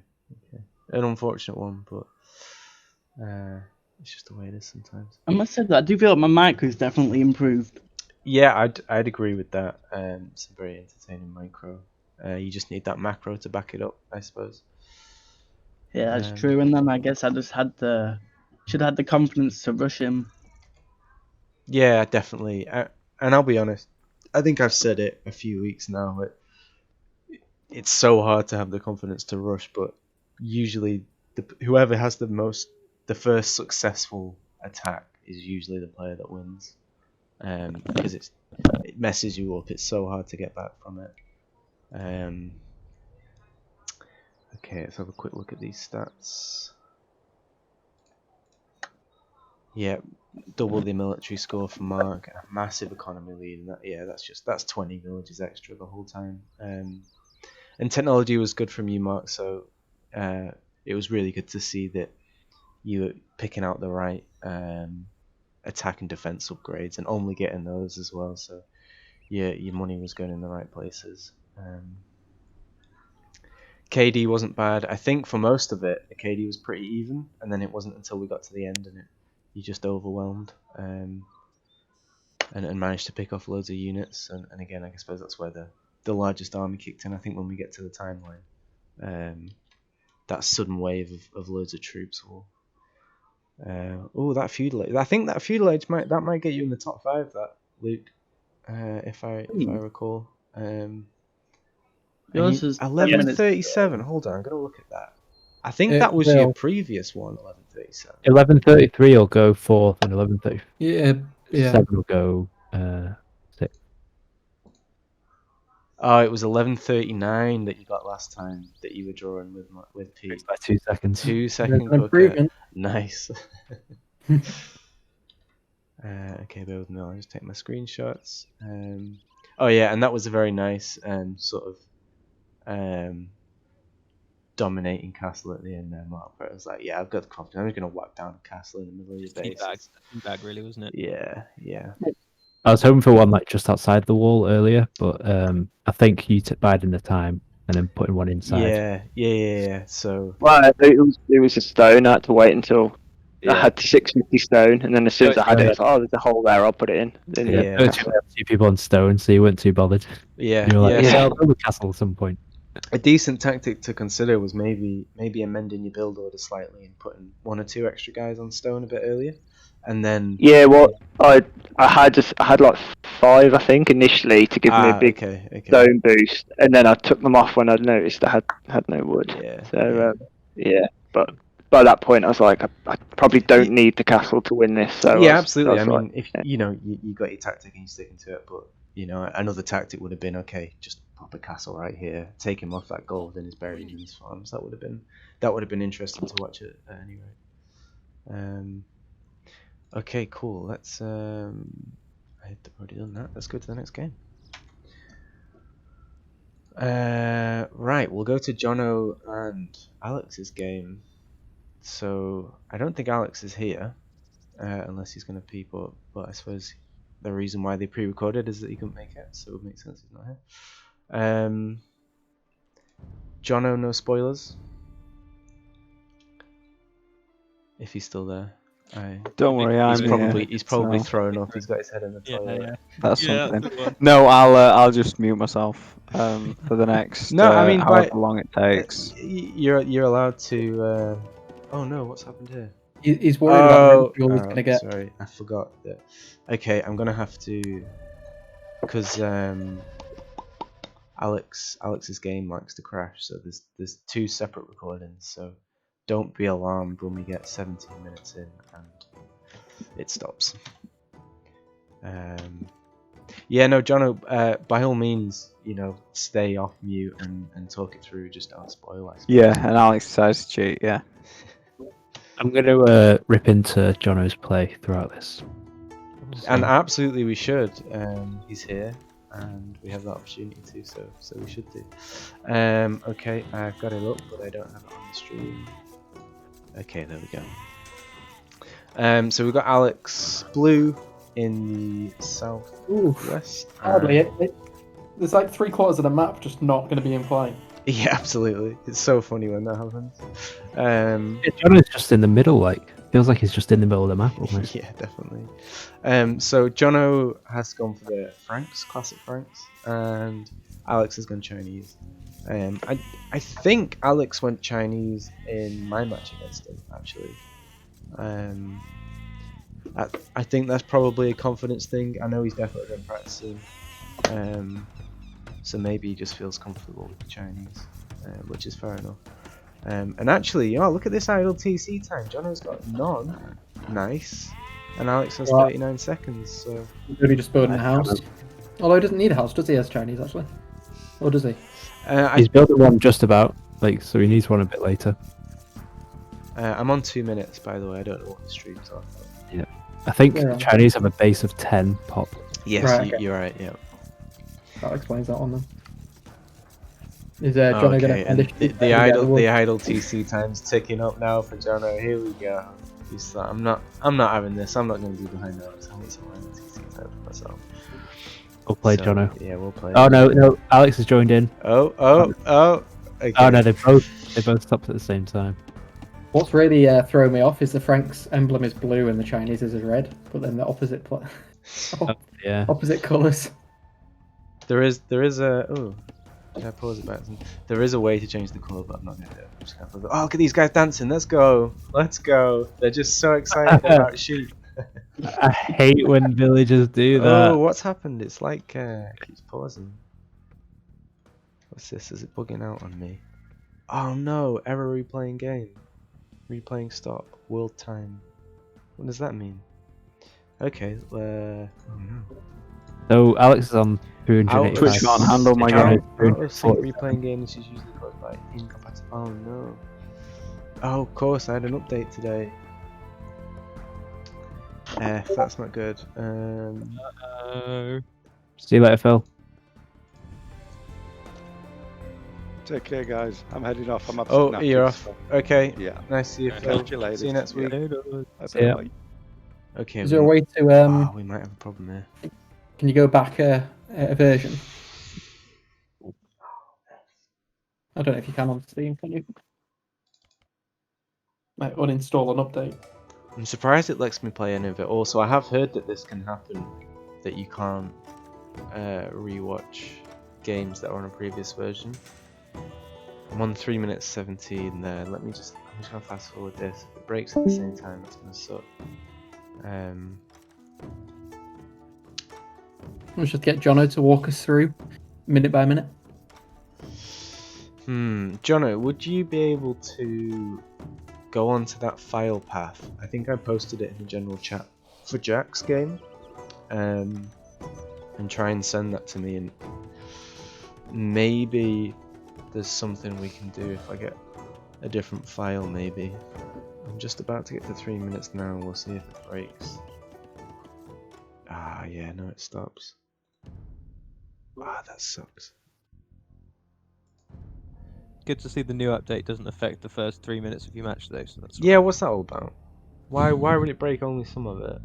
An unfortunate one, but it's just the way it is sometimes. I must say that I do feel like my micro's definitely improved. Yeah, I'd agree with that. It's a very entertaining micro. You just need that macro to back it up, I suppose. Yeah, that's true. And then I guess I just should have had the confidence to rush him. Yeah, definitely. And I'll be honest, I think I've said it a few weeks now, but it's so hard to have the confidence to rush, but usually whoever has the first successful attack is usually the player that wins. because it messes you up. It's so hard to get back from it. Okay, let's have a quick look at these stats. Yeah, double the military score for Mark, a massive economy lead, and that's 20 villages extra the whole time. And technology was good from you, Mark. So it was really good to see that you were picking out the right attack and defense upgrades, and only getting those as well. So yeah, your money was going in the right places. KD wasn't bad. I think for most of it, the KD was pretty even, and then it wasn't until we got to the end and you just overwhelmed and managed to pick off loads of units. And again, I suppose that's where the largest army kicked in. I think when we get to the timeline, that sudden wave of loads of troops will. That feudal age. I think that feudal age might get you in the top 5. That Luke, if I recall. Yours is 1137. Hold on, I'm gonna look at that. I think that was your previous one, 1137. 1133 will go 4th, and 1130. Yeah. 7 will go 6th. Oh, it was 1139 that you got last time that you were drawing with Pete. By 2 seconds. 2 second quicker. Improvement. Nice. Okay, bear with me. I'll just take my screenshots. Oh yeah, and that was a very nice sort of dominating castle at the end there, Mark. Where it was like, yeah, I've got the confidence. I'm just gonna whack down a castle in the middle of your base. Teabag, really, wasn't it? Yeah. I was hoping for one like just outside the wall earlier, but I think you biding the time and then putting one inside. Yeah. So Well, it was a stone. I had to wait until I had the 650 stone, and then as soon as I had it, I thought, there's a hole there, I'll put it in. Then, Yeah. Two people on stone, so you weren't too bothered. Yeah, You were like, yeah. I'll build a castle at some point. A decent tactic to consider was maybe amending your build order slightly and putting 1 or 2 extra guys on stone a bit earlier, and then I had like 5, I think, initially to give me a big stone boost, and then I took them off when I noticed I had no wood. Yeah. So but by that point I was like, I probably don't need the castle to win this. So yeah, absolutely. I mean, like, if you got your tactic and you're sticking to it, but another tactic would have been just pop a castle right here, take him off that gold and his buried in his farms. That would have been interesting to watch it anyway. Okay, cool. Let's I've already done that. Let's go to the next game. Right, we'll go to Jono and Alex's game. So I don't think Alex is here, unless he's going to peep up. But I suppose the reason why they pre-recorded is that he couldn't make it, so it would make sense he's not here. Jono, no spoilers. If he's still there. Don't worry, he's probably thrown up. He's got his head in the toilet. Yeah. That's something. No, I'll just mute myself for the next. No, I mean, however long it takes. You're allowed to. Oh no, what's happened here? He's worried about who he's gonna get. Sorry, I forgot that. Okay, I'm gonna have to, because Alex's game likes to crash, so there's 2 separate recordings. So don't be alarmed when we get 17 minutes in and it stops. Yeah, no, Jono, by all means, stay off mute and talk it through. Just don't spoil it. Yeah, and Alex decides to cheat. Yeah. I'm going to rip into Jono's play throughout this. And absolutely we should. He's here and we have that opportunity to, so we should do. Okay, I've got it up, but I don't have it on the stream. Okay, there we go. So we've got Alex Blue in the southwest. Hardly. There's like 3/4 of the map just not going to be in play. Yeah, absolutely. It's so funny when that happens. Jono's just in the middle, feels like he's just in the middle of the map almost. Yeah, definitely. So Jono has gone for the Franks, classic Franks, and Alex has gone Chinese. I think Alex went Chinese in my match against him, actually. I think that's probably a confidence thing. I know he's definitely been practicing. So maybe he just feels comfortable with the Chinese, which is fair enough. And actually, look at this idle TC time. Jono's got none. Nice. And Alex has Right. 39 seconds, so... Maybe just building a house. Although he doesn't need a house, does he, as Chinese, actually? Or does he? He's building one just about, like, so he needs one a bit later. I'm on 2 minutes, by the way. I don't know what the streams are. Yeah. I think Yeah. Chinese have a base of 10 pop. Yes, Right, okay. you're right, yeah. That explains that one then. Is Jono Okay, going and to the idle TC time's ticking up now for Jono. Here we go. He's like, I'm not having this. I'm not going to be behind Alex. I want some idle TC time for myself. We'll play So, Jono. Yeah, we'll play. Oh no, Alex has joined in. Oh. Okay. Oh no, they both stopped at the same time. What's really throwing me off is the Frank's emblem is blue and the Chinese's is red, but then the opposite Yeah. opposite colours. There is a. Oh, did I pause it back? There is a way to change the colour, but I'm not going to do it. I'm just gonna oh, look at these guys dancing. Let's go. They're just so excited about sheep. I hate when villagers do that. Oh, what's happened? It's like it keeps pausing. What's this? Is it bugging out on me? Oh no! Error replaying game. Replaying stop. World time. What does that mean? Okay. Oh no. So Alex is on 285. Twitch can't handle my Out game. of sync replaying games is usually caused by incompatible. Oh no. Oh, of course, I had an update today. That's not good. See you later, Phil. Take care, guys. I'm heading off. I'm absolutely knackered, you're off. so- Okay. Yeah. Nice to see you, Phil. Catch you later. See you next week. Yeah. Okay. Is there a way to we might have a problem here. Can you go back a version? I don't know if you can on Steam. Can you? Like uninstall an update. I'm surprised it lets me play any of it. Also, I have heard that this can happen, that you can't rewatch games that are on a previous version. I'm on 3 minutes 17 there. I'm just gonna fast forward this. If it breaks at the same time, it's gonna suck. Let's just get Jono to walk us through minute by minute. Jono, would you be able to go onto that file path? I think I posted it in the general chat for Jack's game, and try and send that to me, and maybe there's something we can do if I get a different file. Maybe. I'm just about to get to 3 minutes now, and we'll see if it breaks. Yeah, no, it stops. That sucks. Good to see the new update doesn't affect the first 3 minutes of your match though. So that's Yeah, what's that all about? Why would it break only some of it?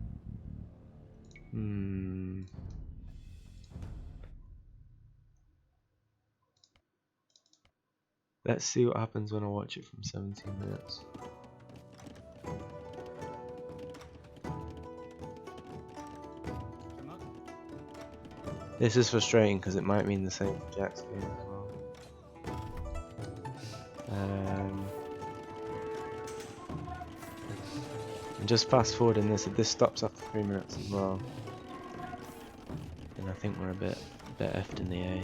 Let's see what happens when I watch it from 17 minutes. This is frustrating because it might mean the same for Jack's game as well. And just fast forwarding this, if this stops after 3 minutes as well, then I think we're a bit effed in the A.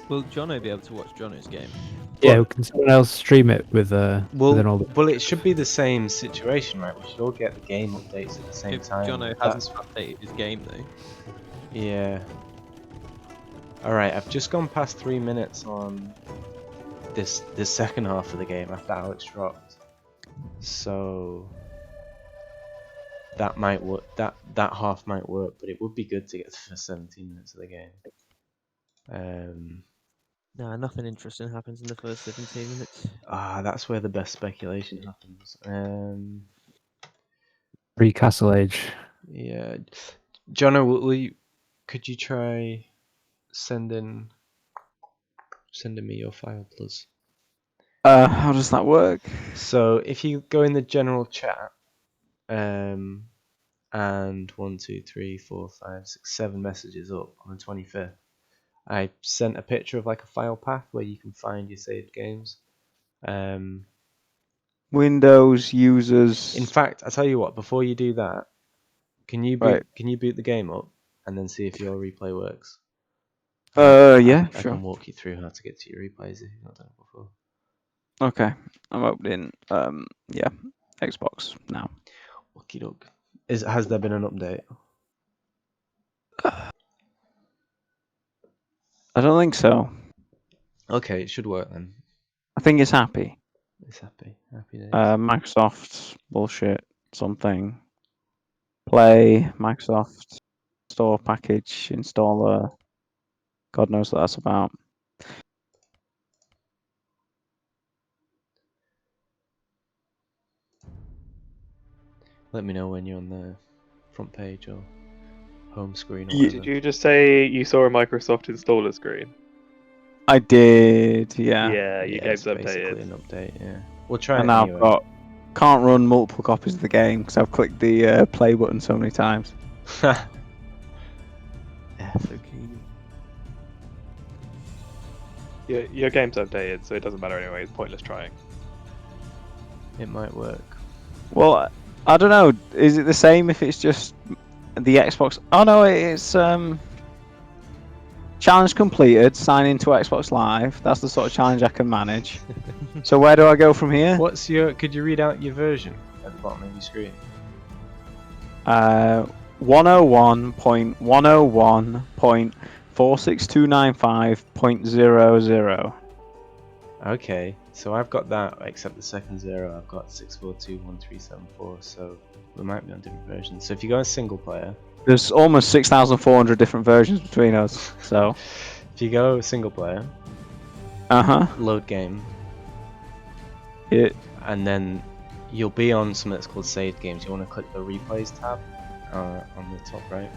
Will Jono be able to watch Jono's game? Yeah, can someone else stream it with within all the... Well, it should be the same situation, right? We should all get the game updates at the same If time. Jono hasn't updated his game though. Yeah. Alright, I've just gone past 3 minutes on this second half of the game after Alex dropped. So that might work. That half might work, but it would be good to get to the 17 minutes of the game. Nah, nothing interesting happens in the first 17 minutes. That's where the best speculation happens. Pre-Castle Age. Yeah, Jono, could you try sending me your file, please? How does that work? So if you go in the general chat, and 1, 2, 3, 4, 5, 6, 7 messages up on the 25th, I sent a picture of like a file path where you can find your saved games. Windows users. In fact, I tell you what, before you do that, can you boot the game up and then see if your replay works? Yeah, I sure. can walk you through how to get to your replays if you've not done it before. Okay, I'm opening. Yeah, Xbox now. Okie doke. Has there been an update? I don't think so. Okay, it should work then. I think it's happy. It's happy. Happy days. Microsoft bullshit something. Play Microsoft Store package installer. God knows what that's about. Let me know when you're on the front page or home screen or Ye- whatever. Did you just say you saw a Microsoft installer screen? I did, yeah. Yeah, your Yeah, game's it's basically updated. an update. Yeah, we'll try And it now anyway. can't run multiple copies of the game because I've clicked the play button so many times. Your game's updated, so it doesn't matter anyway. It's pointless trying. It might work. Well, I don't know. Is it the same if it's just the Xbox? Oh no, it's challenge completed. Sign into Xbox Live. That's the sort of challenge I can manage. So where do I go from here? What's your? Could you read out your version at the bottom of your screen? 101.101.46295.00. Okay, so I've got that except the second zero. I've got 6421374. So we might be on different versions. So if you go in single player, There's almost 6,400 different versions between us. So. if you go single player, load game, and then you'll be on something that's called saved games. You want to click the replays tab on the top right,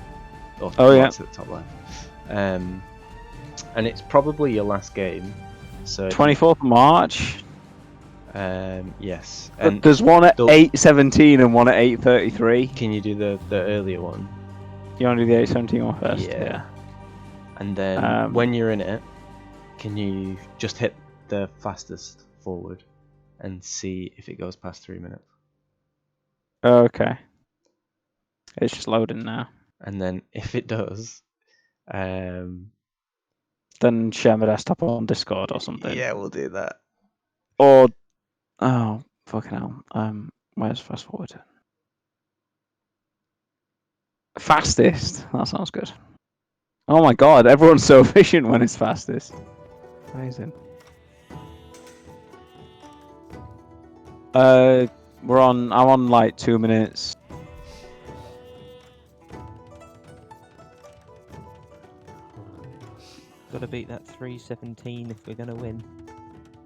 or yeah, at the top left, and it's probably your last game. So 24th of March. Yes. And there's one at 8:17 and one at 8:33. Can you do the earlier one? You want to do the 8:17 one first? Yeah. And then when you're in it, can you just hit the fastest forward and see if it goes past 3 minutes? Okay. It's just loading now. And then if it does, then share my desktop on Discord or something. Yeah, we'll do that. Or fucking hell. Where's fast forward? Fastest. That sounds good. Oh my god, everyone's so efficient when it's fastest. Amazing. I'm on like 2 minutes. Gotta beat that 317 if we're gonna win.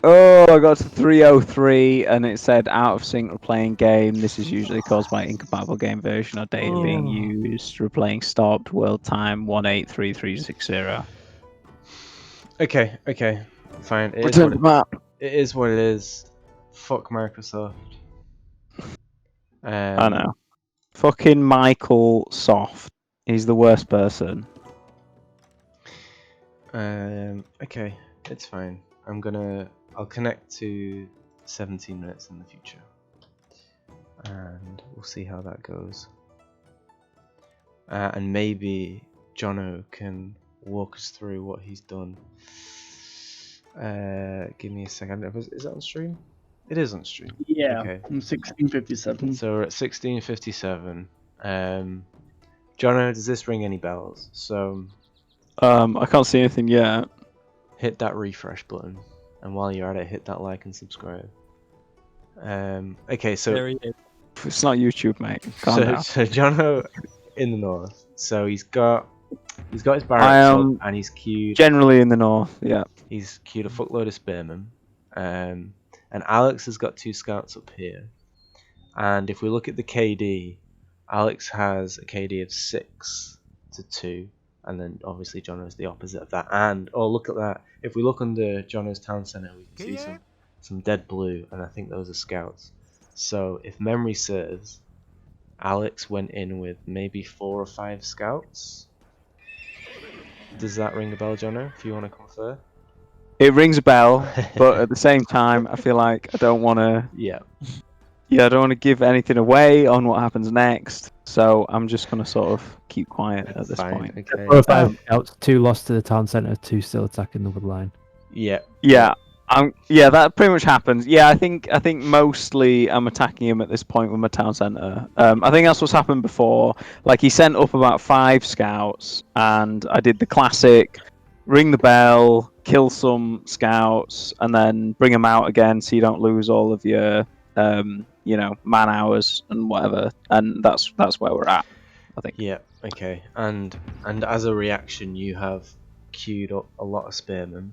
Oh, I got to 303 and it said out of sync replaying game. This is usually caused by incompatible game version or data being used. Replaying stopped. World time 183360. Okay, fine. It is what it is. Fuck Microsoft. I know. Fucking Michael Soft. He's the worst person. Okay, it's fine. I'll connect to 17 minutes in the future. And we'll see how that goes. And maybe Jono can walk us through what he's done. Give me a second. Is it on stream? It is on stream. Yeah, okay. 1657. So we're at 1657. Jono, does this ring any bells? So I can't see anything yet. Hit that refresh button, and while you're at it, hit that like and subscribe. Okay, so there he is. It's not YouTube, mate. Calm down. So Jono in the north. So he's got his barracks up, and he's queued. Generally in the north, yeah. He's queued a fuckload of spearmen. And Alex has got 2 scouts up here. And if we look at the KD, Alex has a KD of 6 to 2. And then obviously Jono's the opposite of that. And look at that! If we look under Jono's town centre, we can see some dead blue, and I think those are scouts. So if memory serves, Alex went in with maybe 4 or 5 scouts. Does that ring a bell, Jono? If you want to confer. It rings a bell, but at the same time, I feel like I don't want to. Yeah, I don't want to give anything away on what happens next. So I'm just gonna sort of keep quiet at this point. Okay. 4 or 5 scouts, 2 lost to the town centre, 2 still attacking the woodline. Yeah. Yeah. Yeah, that pretty much happens. Yeah, I think mostly I'm attacking him at this point with my town centre. I think that's what's happened before. Like he sent up about 5 scouts, and I did the classic: ring the bell, kill some scouts, and then bring them out again, so you don't lose all of your, man hours and whatever. And that's where we're at, I think. Yeah. Okay. And as a reaction, you have queued up a lot of spearmen.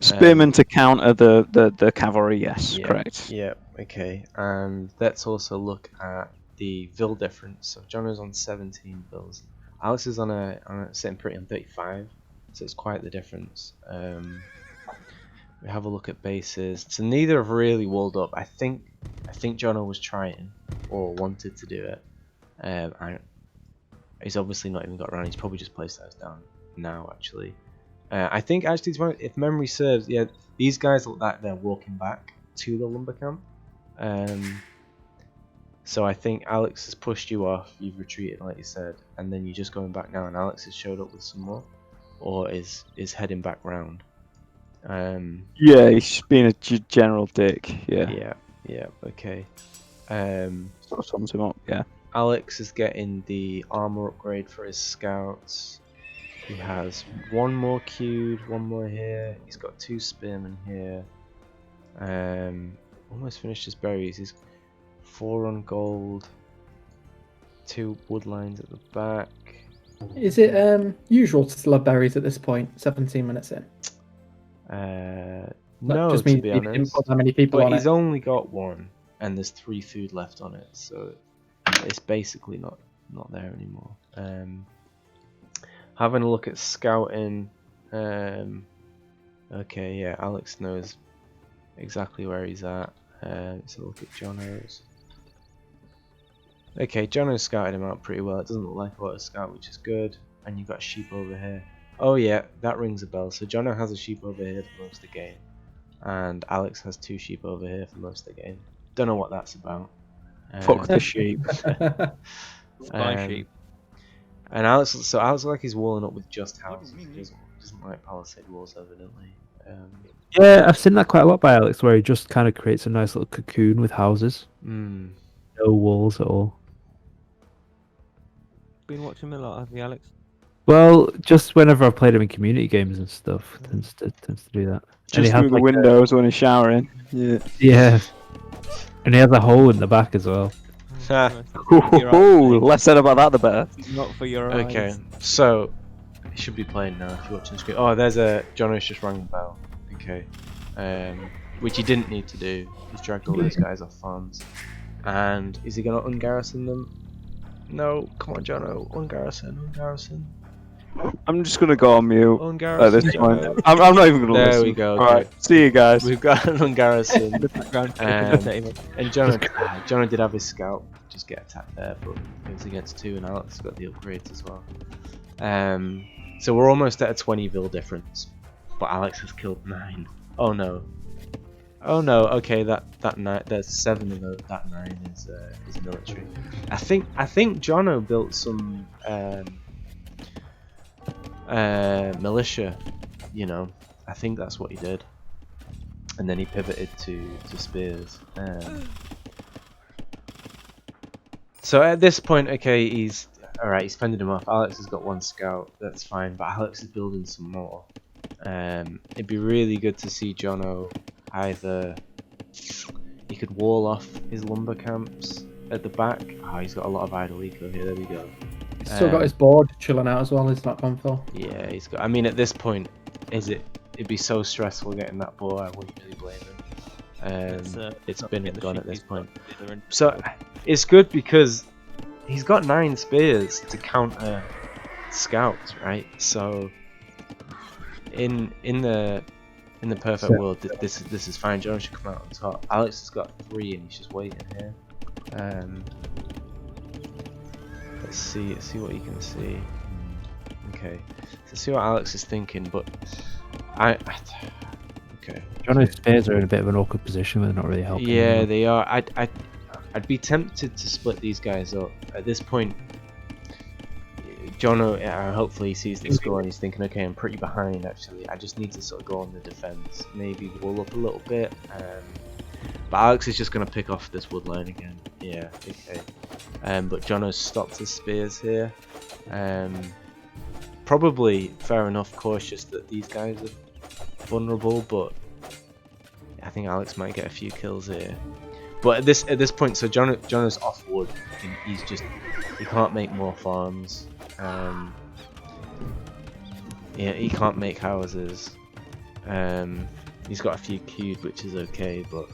Spearmen to counter the cavalry, yes, Yeah, correct. Yeah, okay. And let's also look at the vil difference. So Jono's on 17 vils. Alex is on sitting pretty on 35, so it's quite the difference. We have a look at bases. So neither have really walled up. I think Jono was trying or wanted to do it. He's obviously not even got around. He's probably just placed those down now, actually. I think actually, if memory serves, yeah, these guys look like they're walking back to the lumber camp. So I think Alex has pushed you off, you've retreated like you said, and then you're just going back now, and Alex has showed up with some more, or is heading back round. Yeah, he's being a general dick. Yeah. Yeah. Okay. Sort of sums him up. Yeah. Alex is getting the armor upgrade for his scouts. He has 1 more queued, 1 more here. He's got 2 spearmen here. Almost finished his berries. He's 4 on gold. 2 wood lines at the back. Is it usual to still have berries at this point? 17 minutes in. No, just to means be you didn't honest. put that many people But on he's it. only got 1, and there's 3 food left on it, so it's basically not there anymore. Having a look at scouting. Okay, yeah, Alex knows exactly where he's at. Let's have a look at Jono's. Okay, Jono's scouted him out pretty well. It doesn't look like a lot of scout, which is good. And you've got sheep over here. Oh yeah, that rings a bell. So Jono has a sheep over here for most of the game. And Alex has 2 sheep over here for most of the game. Don't know what that's about. Fuck the sheep. Spy sheep. And Alex looks like he's walling up with just houses. He doesn't like palisade walls, evidently. Yeah, I've seen that quite a lot by Alex, where he just kind of creates a nice little cocoon with houses. No walls at all. Been watching him a lot, have you, Alex? Well, just whenever I've played him in community games and stuff, tends to do that. Just through the windows when he's showering. Yeah. Yeah. And he has a hole in the back as well. Ooh, less said about that, the better. Not for your eyes. Okay, so he should be playing now if you're watching the screen. Oh, there's Jono's just rang the bell. Okay, which he didn't need to do. He's dragged all those guys off farms. And is he gonna ungarrison them? No, come on, Jono, ungarrison. I'm just gonna go on mute at this point. Jono. I'm not even gonna listen. There we go. Okay. Alright, see you guys. We've got an ungarrison. And and Jono did have his scout just get attacked there, but it was against 2, and Alex got the upgrades as well. So we're almost at a 20 vil difference, but Alex has killed 9. Oh no. Okay, there's 7 of those. That 9 is military. I think Jono built some militia. I think that's what he did, and then he pivoted to spears. So at this point, okay, he's alright. He's fended him off. Alex has got 1 scout. That's fine, but Alex is building some more. It'd be really good to see Jono either he could wall off his lumber camps at the back. Oh, he's got a lot of idle eco here. There we go. He's still got his board chilling out as well. He's not gone for. Yeah, he's got. I mean, at this point, it'd be so stressful getting that board. I wouldn't really blame him. It's been and gone at this point. So it's good because he's got 9 spears to counter scouts, right? So in the perfect world, this is fine. Jono should come out on top. Alex has got 3 and he's just waiting here. Let's see what you can see. Okay, so see what Alex is thinking, but okay. Jono's spears are in a bit of an awkward position where they're not really helping. Yeah, they are. I'd be tempted to split these guys up at this point. Jono, hopefully he sees the score and he's thinking, okay, I'm pretty behind actually. I just need to sort of go on the defense, maybe wall up a little bit. But Alex is just going to pick off this wood line again. Yeah, okay. But Jono's stopped his spears here. Probably fair enough, cautious that these guys are vulnerable, but I think Alex might get a few kills here. But at this point, so Jono's off wood. He can't make more farms. Yeah, he can't make houses. He's got a few queued, which is okay, but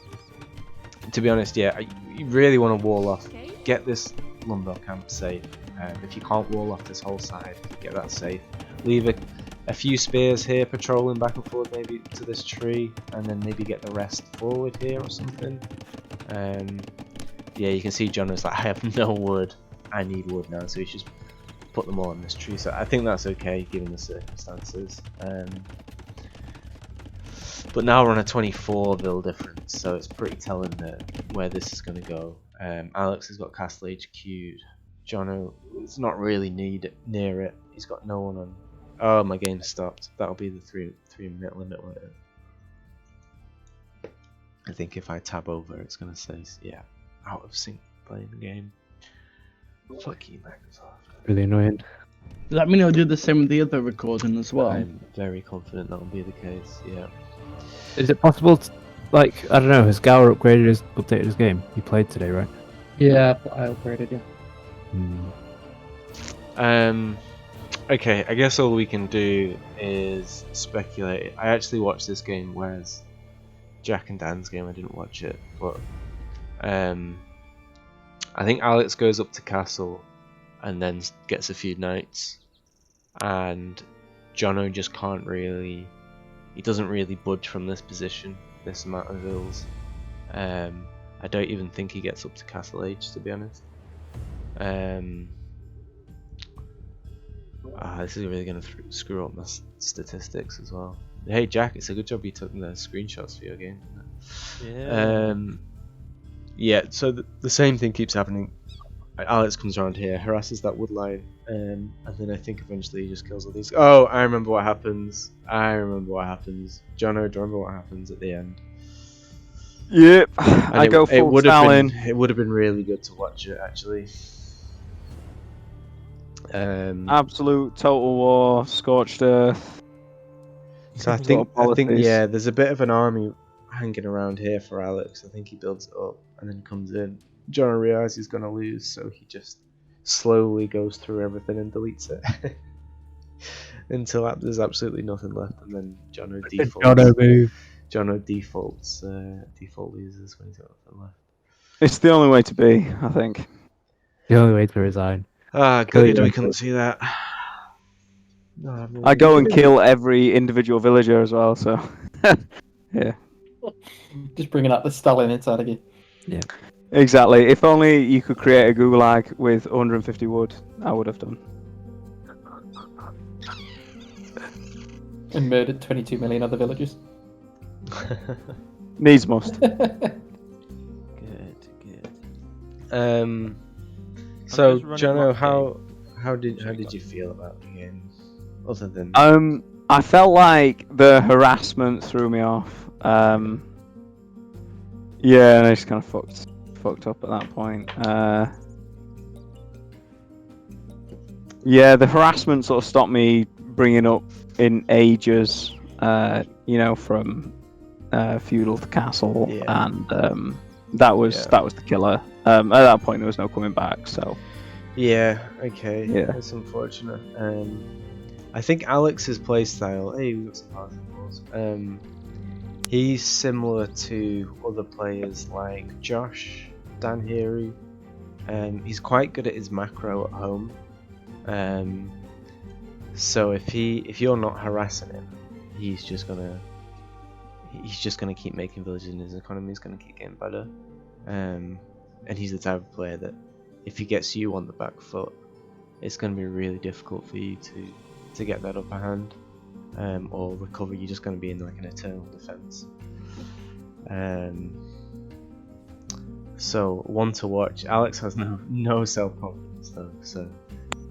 to be honest, yeah, you really want to wall off, get this lumber camp safe. If you can't wall off this whole side, get that safe. Leave a few spears here patrolling back and forth maybe to this tree, and then maybe get the rest forward here or something. Yeah, you can see John was like, I have no wood, I need wood now, so he's just put them all on this tree. So I think that's okay given the circumstances. But now we're on a 24 vil difference, so it's pretty telling that where this is going to go. Alex has got Castle Age queued. Jono is not really near it. He's got no one on. Oh, my game stopped. That'll be the 3-minute limit, won't it? I think if I tab over, it's going to say, yeah, out of sync playing the game. Fuck you, Microsoft. Really annoying. Let me know, do the same with the other recording as well. I'm very confident that'll be the case, yeah. Is it possible to, like, I don't know, has Gower updated his game? He played today, right? Yeah, I upgraded, yeah. Okay, I guess all we can do is speculate. I actually watched this game, whereas Jack and Dan's game I didn't watch it, but I think Alex goes up to castle and then gets a few knights, and Jono just can't really, he doesn't really budge from this position, this amount of vills. I don't even think he gets up to Castle Age, to be honest. This is really going to screw up my statistics as well. Hey Jack, it's a good job you took the screenshots for your game. Yeah. Yeah, so the same thing keeps happening. Alex comes around here, harasses that wood line, and then I think eventually he just kills all these. Oh, I remember what happens. Jono, do you remember what happens at the end? Yep, And I go full Stalin. It would have been really good to watch it, actually. Absolute total war, scorched earth. So I think yeah, there's a bit of an army hanging around here for Alex. I think he builds it up and then comes in. Jono realizes he's gonna lose, so he just slowly goes through everything and deletes it until there's absolutely nothing left, and then Jono defaults. Jono default loses when he's got nothing left. It's the only way to be, I think. The only way to resign. Good, we couldn't see that. No, I go and kill every individual villager as well, so yeah. Just bringing out the Stalin inside of you. Yeah. Exactly. If only you could create a gulag with 150 wood, I would have done. And murdered 22 million other villagers. Needs must. Good. So Jono, how did you feel about the game? Other than I felt like the harassment threw me off. Yeah, and I just kind of fucked up at that point. Yeah, the harassment sort of stopped me bringing up in ages. From feudal to castle, and that was the killer. At that point, there was no coming back. So. Yeah. Okay. Yeah. It's unfortunate. I think Alex's playstyle. Hey, we got some particles. He's similar to other players like Josh, Dan Heary. He's quite good at his macro at home. So if you're not harassing him, he's just gonna keep making villages, and his economy is gonna keep getting better. And he's the type of player that if he gets you on the back foot, it's gonna be really difficult for you to get that upper hand. Or recover. You're just going to be in like an eternal defense. So one to watch. Alex has no self-confidence though, so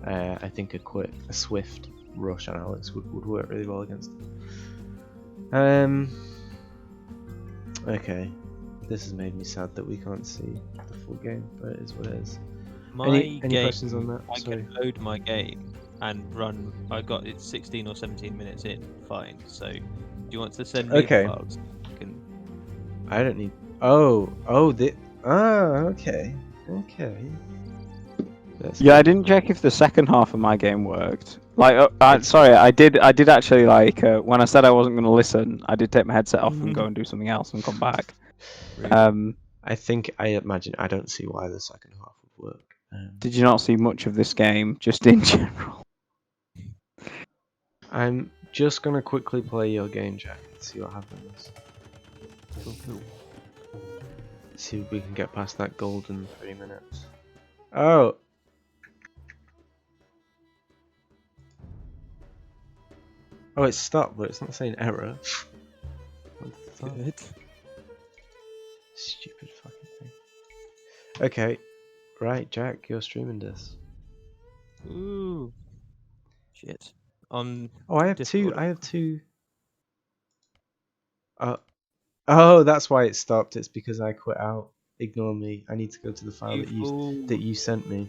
I think a swift rush on Alex would work really well against him. Okay, this has made me sad that we can't see the full game, but it is what it is. Any questions on that? I can load my game and run. I got it 16 or 17 minutes in. Fine. So, do you want to send me the files? I don't need. Okay. Yeah, I didn't check if the second half of my game worked. Like, sorry, I did actually like when I said I wasn't going to listen, I did take my headset off and go and do something else and come back. I imagine I don't see why the second half would work. Did you not see much of this game, just in general? I'm just gonna quickly play your game, Jack, and see what happens. Cool. See if we can get past that golden 3 minutes. Oh! Oh, it's stopped, but it's not saying error. What the fuck? Good. Stupid fucking thing. Okay, right, Jack, you're streaming this. Ooh. Shit. On. Oh, I have Discord. two. Oh, that's why it stopped. It's because I quit out. Ignore me. I need to go to the file that you sent me.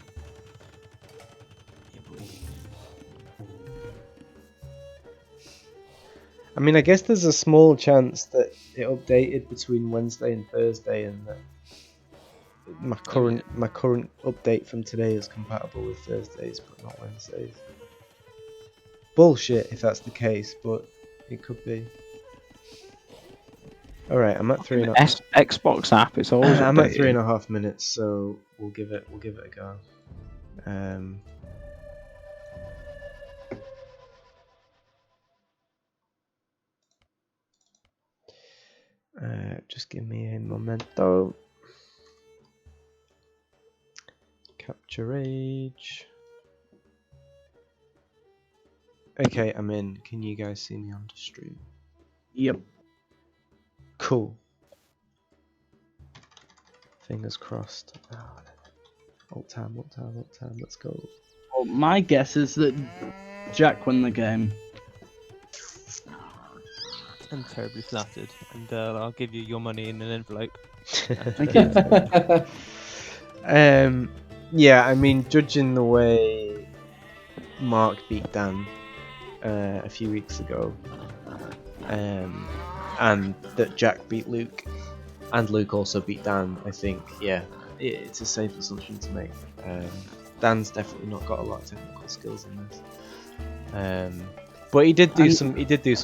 I mean, I guess there's a small chance that it updated between Wednesday and Thursday, and that my current update from today is compatible with Thursdays, but not Wednesdays. Bullshit if that's the case, but it could be. All right, I'm at 3.5. Xbox app. It's always. I'm at 3.5 minutes, so we'll give it a go. Just give me a momento. Capture age. Okay, I'm in. Can you guys see me on the stream? Yep. Cool. Fingers crossed. Alt time, let's go. Well, my guess is that Jack won the game. I'm terribly flattered, and I'll give you your money in an envelope. Thank you. Yeah, I mean, judging the way Mark beat Dan a few weeks ago, and that Jack beat Luke, and Luke also beat Dan, I think, yeah, it's a safe assumption to make. Dan's definitely not got a lot of technical skills in this. But he did do some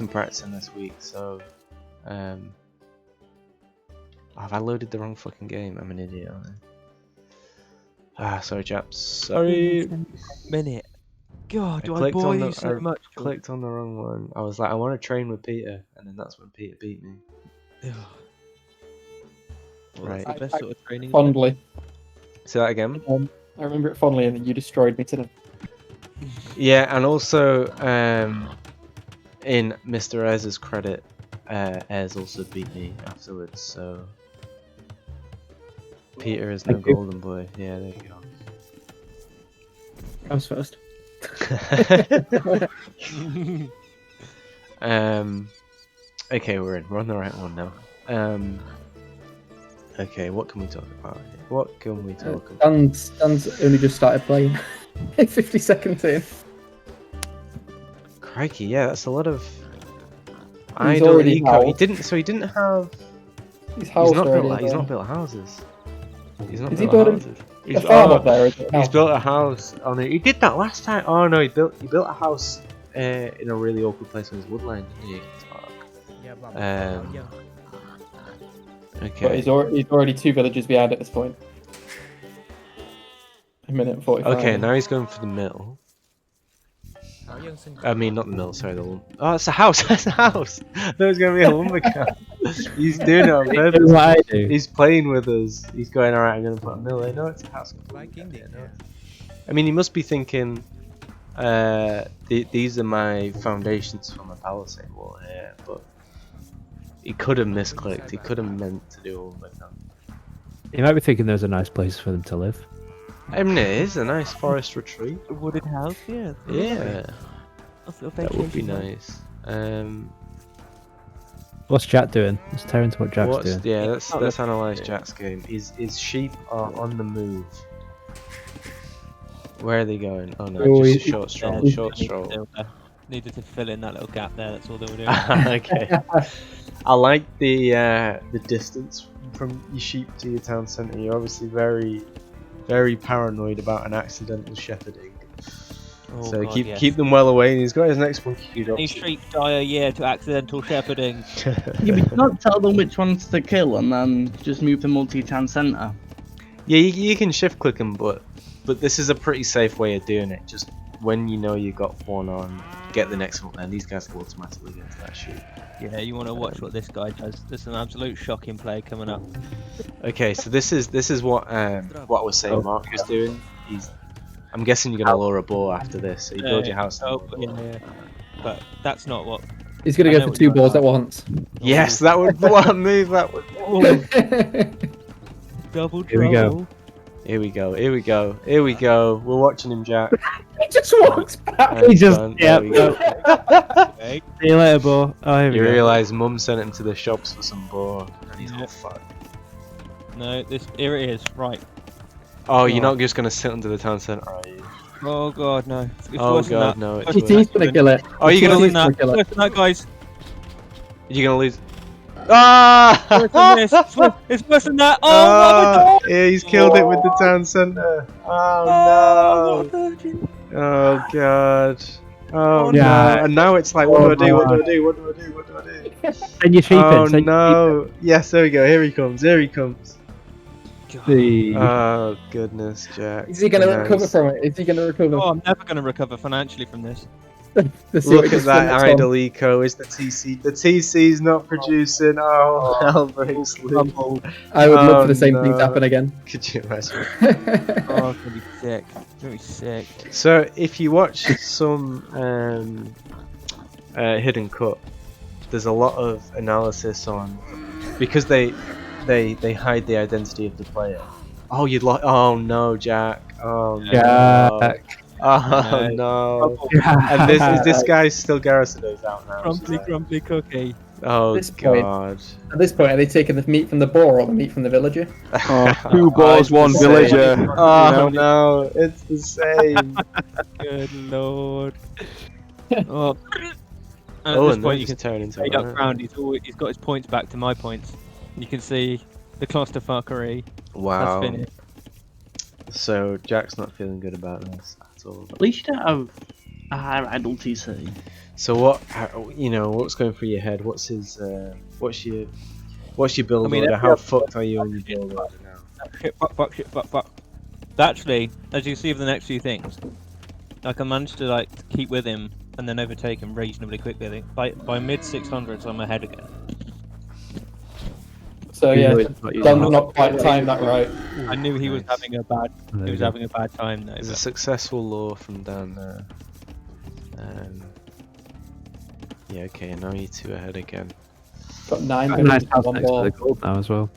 practicing this week, so have I loaded the wrong fucking game? I'm an idiot, aren't I? Sorry chaps. Sorry. Minute. God, do I bore you so much? Clicked on the wrong one. I was like, I want to train with Peter, and then that's when Peter beat me. Well, right. That's the best sort of training. Fondly. Say that again. I remember it fondly, and then you destroyed me today. Yeah, and also in Mr. Ayres' credit, Ayres also beat me afterwards, so Peter is no golden boy. Yeah, there you go. I was first. Okay, we're on the right one now. Okay, what can we talk about here? What can we talk about? Dan's only just started playing. 50 seconds in. Crikey, yeah, that's a lot of He's idle already eco. housed. He didn't have. He's not already. built houses. He's not Is he built building houses. a farm up there? He's built a house on it. He did that last time. Oh no, he built a house in a really awkward place on his woodland, didn't he? Okay. But he's already 2 villages behind at this point. A minute and 45. Okay, now he's going for the mill. I mean, not the mill, sorry, the oh, it's a house! It's a house! There was going to be a lumber camp. He's doing it on purpose. What I do. He's playing with us. He's going, alright, I'm going to put a mill there. No, it's a house. I mean, he must be thinking, these are my foundations for my palisade wall here, but he could have misclicked. He could have meant to do a lumber camp. He might be thinking there's a nice place for them to live. I mean, it is a nice forest retreat. A wooded house, yeah. Yeah, Nice little that would be vacation home. nice. What's Jack doing? Let's tear into what Jack's doing. Yeah, Oh, let's analyze Jack's game. His sheep are on the move. Where are they going? Oh no, Oh, just a he- short stroll. Yeah, Short stroll. Needed to fill in that little gap there. That's all they were doing. Okay. I like the distance from your sheep to your town centre. You're obviously very, very paranoid about an accidental shepherding. Oh, So God, yes. keep them well away. And he's got his next one queued up. Any sheep die a year to accidental shepherding. You can't tell them which ones to kill and then just move them all to your town centre. Yeah, you can shift click them, but this is a pretty safe way of doing it. Just when you know you got one on, get the next one, and these guys will automatically get to that sheep. Yeah, you want to watch what this guy does. There's an absolute shocking play coming up. Okay, so this is what I was saying. Mark was doing. I'm guessing you're gonna lure a boar after this. So you build your house. Yeah. But that's not what. He's gonna I go know for what two you're balls about. at once. Yes, that would what a move that would. Double Here we go. trouble. Here we go. Here we go. Here we go. We're watching him, Jack. He just walks back. And He just- done. yeah, There we go. Okay. See you later, Bo. Oh, here we You go. realise Mum sent him to the shops for some boar, and he's all Yep. fucked. No, here it is. Right. Oh, you're not just gonna sit under the town centre, are you? Oh God, no. It's Oh worse than god, that. no. It's He's worse. gonna kill it. Oh, you're gonna He's lose. gonna kill it. Worse than that, guys. You're gonna lose. Ah! Worse than this. It's worse than that. Oh, my God. Yeah, he's killed it with the town centre. Oh no! Oh god! Oh Yeah. no! And now it's like, what do I do? What do I do? What do I do? What do I do? Send your sheep Oh in. Send your no! Yes, there we go. Here he comes. Here he comes. sheep in. Oh goodness, Jack. Is he gonna Nice. recover from it? Is he gonna recover? Oh, I'm never going to recover financially from this. Let's see what Look he at does that next one. idle eco. Is the TC? The TC's not producing. Oh, hell breaks loose. I would love Oh, for the same thing to no. happen again. Could you imagine? Oh, it's going to be sick. It's going to be sick. So if you watch some hidden cut, there's a lot of analysis on because they hide the identity of the player. Oh, you'd like? Oh no, Jack. Oh no. Jack. Oh no. And this guy's still Garrisono's out now. Crumbly, so- crumbly cookie. Oh This point- god. At this point, are they taking the meat from the boar or the meat from the villager? Oh, two boars, it's the one same. villager. Oh no, it's the same. Good lord. Oh. And Oh, at this and point, then you can just turn into straight a up rat. round. He's got his points back to my points. You can see the clusterfuckery. Wow. That's finished. So Jack's not feeling good about this at all. At least you don't have a higher idle TC. So what's going through your head? What's his what's your build I mean, order? every How other- fucked are you on your build order now? Shit, fuck, shit, fuck. Actually, as you see with the next few things, I can manage to like keep with him and then overtake him reasonably quickly. I think by mid 600s I'm ahead again. So yeah, Usually Don's not quite timed that right. I knew he was Nice. having a bad. There He you was go. having a bad time though. There's a but- successful lure from down there. Yeah, okay, now you two ahead again. Got 9 Got a nice villages house on one next to ball. the gold now as well.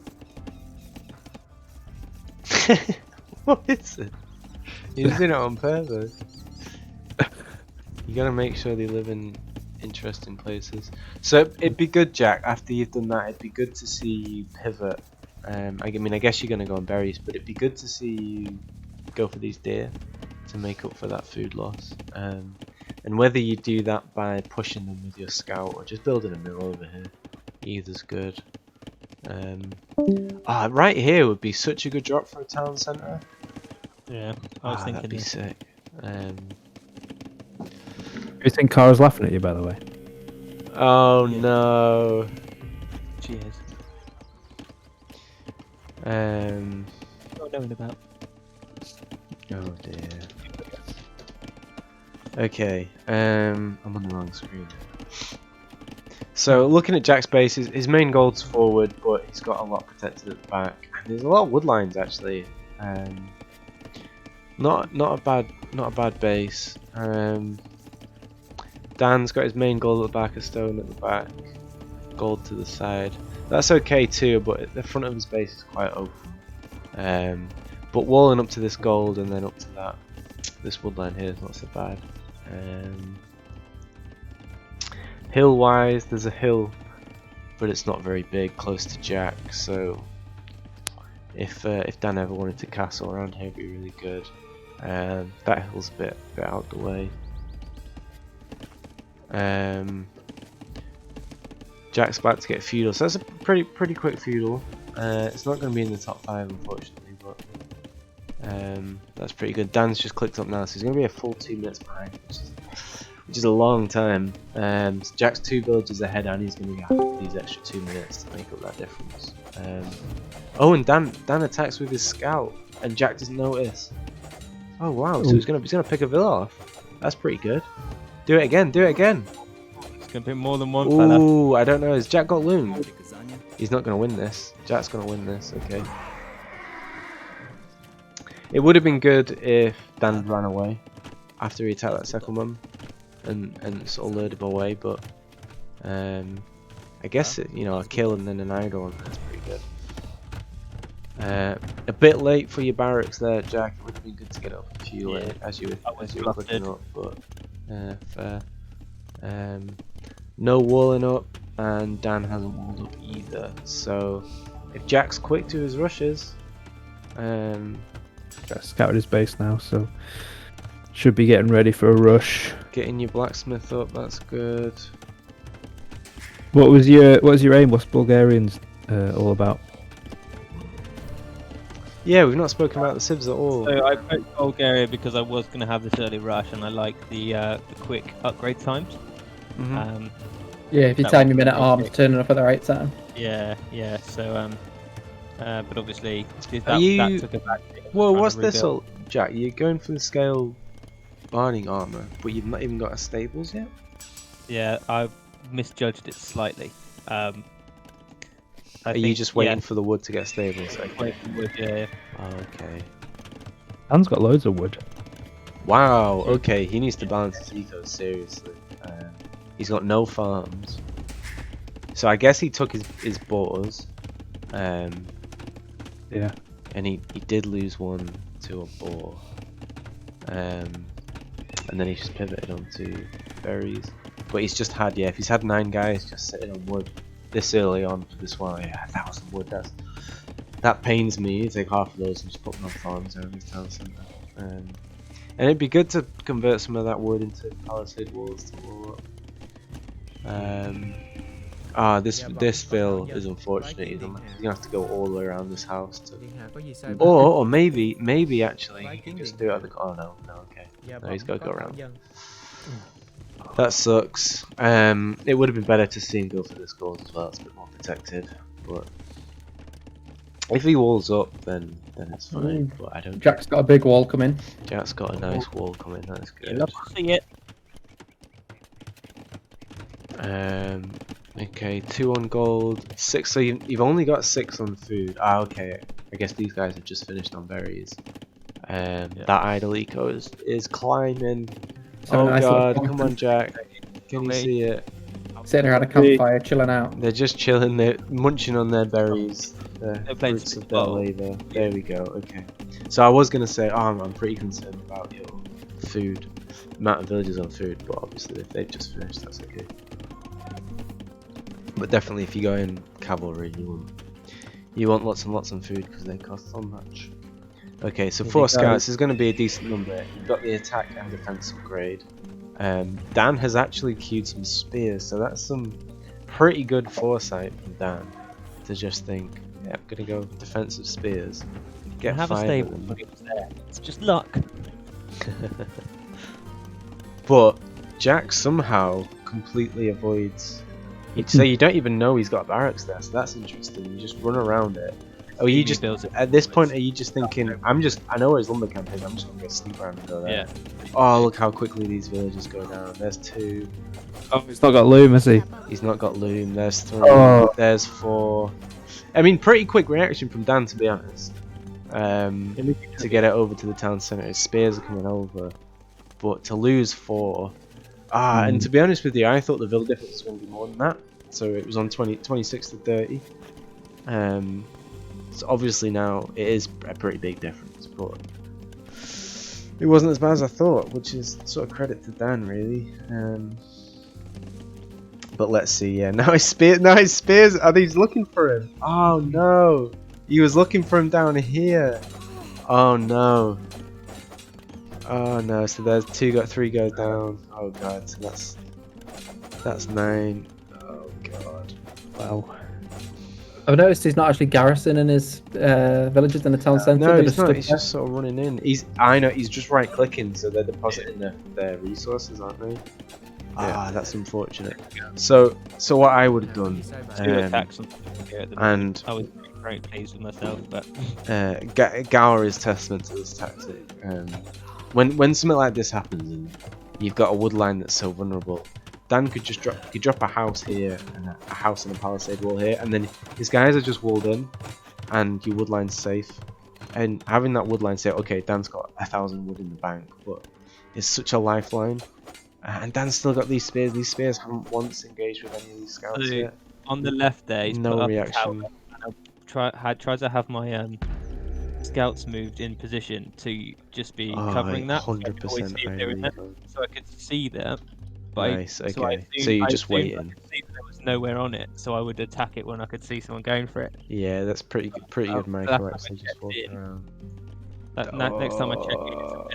What is it? You're doing it on purpose. You gotta make sure they live in interesting places. So it'd be good, Jack, after you've done that, it'd be good to see you pivot. I mean, I guess you're gonna go on berries, but it'd be good to see you go for these deer to make up for that food loss. And whether you do that by pushing them with your scout or just building a mill over here, either's good. Right here would be such a good drop for a town centre. Yeah, I was That'd thinking. be This. sick. Do you think Cara's laughing at you, by the way? Oh Yeah. no. Cheers. Not knowing about. Oh dear. Okay, I'm on the wrong screen. So looking at Jack's base, his main goal's forward, but he's got a lot protected at the back. And there's a lot of wood lines actually. Not a bad base. Dan's got his main goal at the back, a stone at the back, gold to the side. That's okay too, but the front of his base is quite open. But walling up to this gold and then up to that, this woodline here is not so bad. Hill wise, there's a hill, but it's not very big, close to Jack. So if Dan ever wanted to castle around here, it'd be really good. That hill's a bit out the way. Jack's about to get feudal, so that's a pretty quick feudal. It's not going to be in the top 5 unfortunately, but that's pretty good. Dan's just clicked up now, so he's going to be a full 2 minutes behind, which is a long time. So Jack's 2 villages ahead, and he's going to have these extra 2 minutes to make up that difference. Oh, and Dan attacks with his scout, and Jack doesn't notice. Oh wow! So he's gonna pick a villa off. That's pretty good. Do it again. Do it again. It's gonna be more than one fella. Ooh, I don't know. Has Jack got loom? He's not gonna win this. Jack's gonna win this. Okay. It would have been good if Dan ran away after he attacked that second one and sort of lured him away, but I guess a kill and then an idol, and that's pretty good. A bit late for your barracks there, Jack. It would have been good to get up a few as you were clicking up, but fair. No walling up, and Dan hasn't walled up either. So if Jack's quick to his rushes, scouted his base now, so should be getting ready for a rush. Getting your blacksmith up, that's good. What was your aim? What's Bulgarians all about? Yeah, we've not spoken about the Civs at all. So I picked Bulgaria because I was going to have this early rush, and I like the quick upgrade times. Yeah, if you time your men-at-arms turning up at the right time. Yeah. So but obviously that took a back. Whoa, what's this all, Jack? You're going for the scale barning armor, but you've not even got a stables yet? Yeah, I've misjudged it slightly. Are you just waiting for the wood to get stables? Okay. Wait for wood, yeah. Okay. Dan's got loads of wood. Wow. Okay, he needs to balance his eco seriously. He's got no farms, so I guess he took his boars. Yeah. And he did lose one to a boar. And then he just pivoted onto berries. But he's just had, if he's had 9 guys just sitting on wood this early on for this one, 1,000 wood, that pains me. You take half of those and just put them on farms around this town centre. And it'd be good to convert some of that wood into palisade walls to wall up. This fill is unfortunate. He's gonna have to go all the way around this house or maybe actually he can just do it at the okay. No, he's got to go around. That sucks. It would have been better to see him go for this gold as well. It's a bit more protected, but if he walls up, then it's fine. But I don't. Jack's got a big wall coming. Jack's got a nice wall coming. That's good. Love to see it. Okay, 2 on gold, 6. So you've only got 6 on food. Okay. I guess these guys have just finished on berries. That idle eco is climbing. Oh nice god, come on Jack. Can you see it? Sitting around a campfire, chilling out. They're just chilling, they're munching on their berries. The fruits of their labour. There we go, okay. So I was going to say, I'm pretty concerned about your food. Amount of villagers on food, but obviously if they've just finished, that's okay. But definitely if you go in cavalry, you want lots and lots of food because they cost so much. Okay, so 4 scouts is going to be a decent number. You've got the attack and defense upgrade. Dan has actually queued some spears, so that's some pretty good foresight from Dan to just think, I'm going to go defensive spears. Get have a stable, but it was there. It's just luck. But Jack somehow completely avoids. So you don't even know he's got barracks there, so that's interesting. You just run around it. Oh, you just at this point are you just thinking, I know where his lumber camp is, I'm just gonna go sneak around and go there. Yeah. Oh, look how quickly these villages go down. There's 2. Oh, he's not got loom, has he? He's not got loom. There's 3. Oh. There's 4. I mean, pretty quick reaction from Dan, to be honest. To get it over to the town centre. His spears are coming over, but to lose 4. And to be honest with you, I thought the villa difference was going to be more than that. So it was on 26 to 30. So obviously now it is a pretty big difference, but it wasn't as bad as I thought, which is sort of credit to Dan, really. But let's see. Yeah, now his spears. Are they looking for him? Oh no! He was looking for him down here. Oh no! Oh no! So there's three goes down. Oh god! So that's 9. Oh god! Wow. I've noticed he's not actually garrisoning his villages in the town centre. No, They're he's not. stood He's there. just sort of running in. I know. He's just right clicking, so they're depositing their resources, aren't they? Ah, that's unfortunate. So what I would have done, and I was very pleased with myself, but Gower is testament to this tactic. When something like this happens and you've got a wood line that's so vulnerable, Dan could just drop a house here and a house and a palisade wall here, and then his guys are just walled in, and your wood line's safe. And having that wood line say, okay, Dan's got 1,000 wood in the bank, but it's such a lifeline. And Dan's still got these spears. These spears haven't once engaged with any of these scouts yet. On the left there, he's put No up reaction. A tower, and I tried to have my scouts moved in position to just be covering that. 100% so I could see them. Nice, okay. So you're just waiting. I could see there was nowhere on it, so I would attack it when I could see someone going for it. Yeah, that's pretty good micro actually, just walking around. Next time I check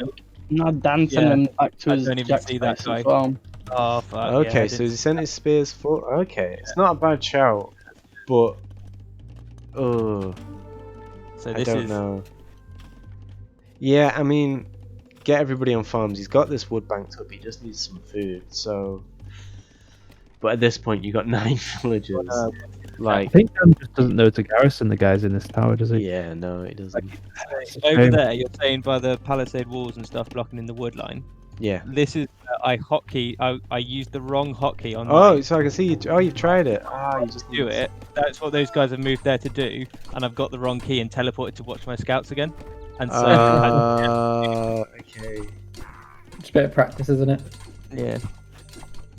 it, Not dancing them back to I his don't even Jack's see that face guy. as well. Oh fuck. Okay, yeah, so he sent his spears full. Okay, it's not a bad shout, but so I this don't is know. Yeah, I mean, get everybody on farms. He's got this wood banked up. He just needs some food. So, but at this point, you got 9 villagers. I think Dan just doesn't know to garrison the guys in this tower, does he? Yeah, no, it doesn't. over there. You're saying by the palisade walls and stuff blocking in the wood line. Yeah. This is I used the wrong hotkey on. Oh, mine. so I can see you. Oh, you've tried it. Ah, you just Do it. That's what those guys have moved there to do, and I've got the wrong key and teleported to watch my scouts again. And so okay. It's a bit of practice, isn't it? Yeah.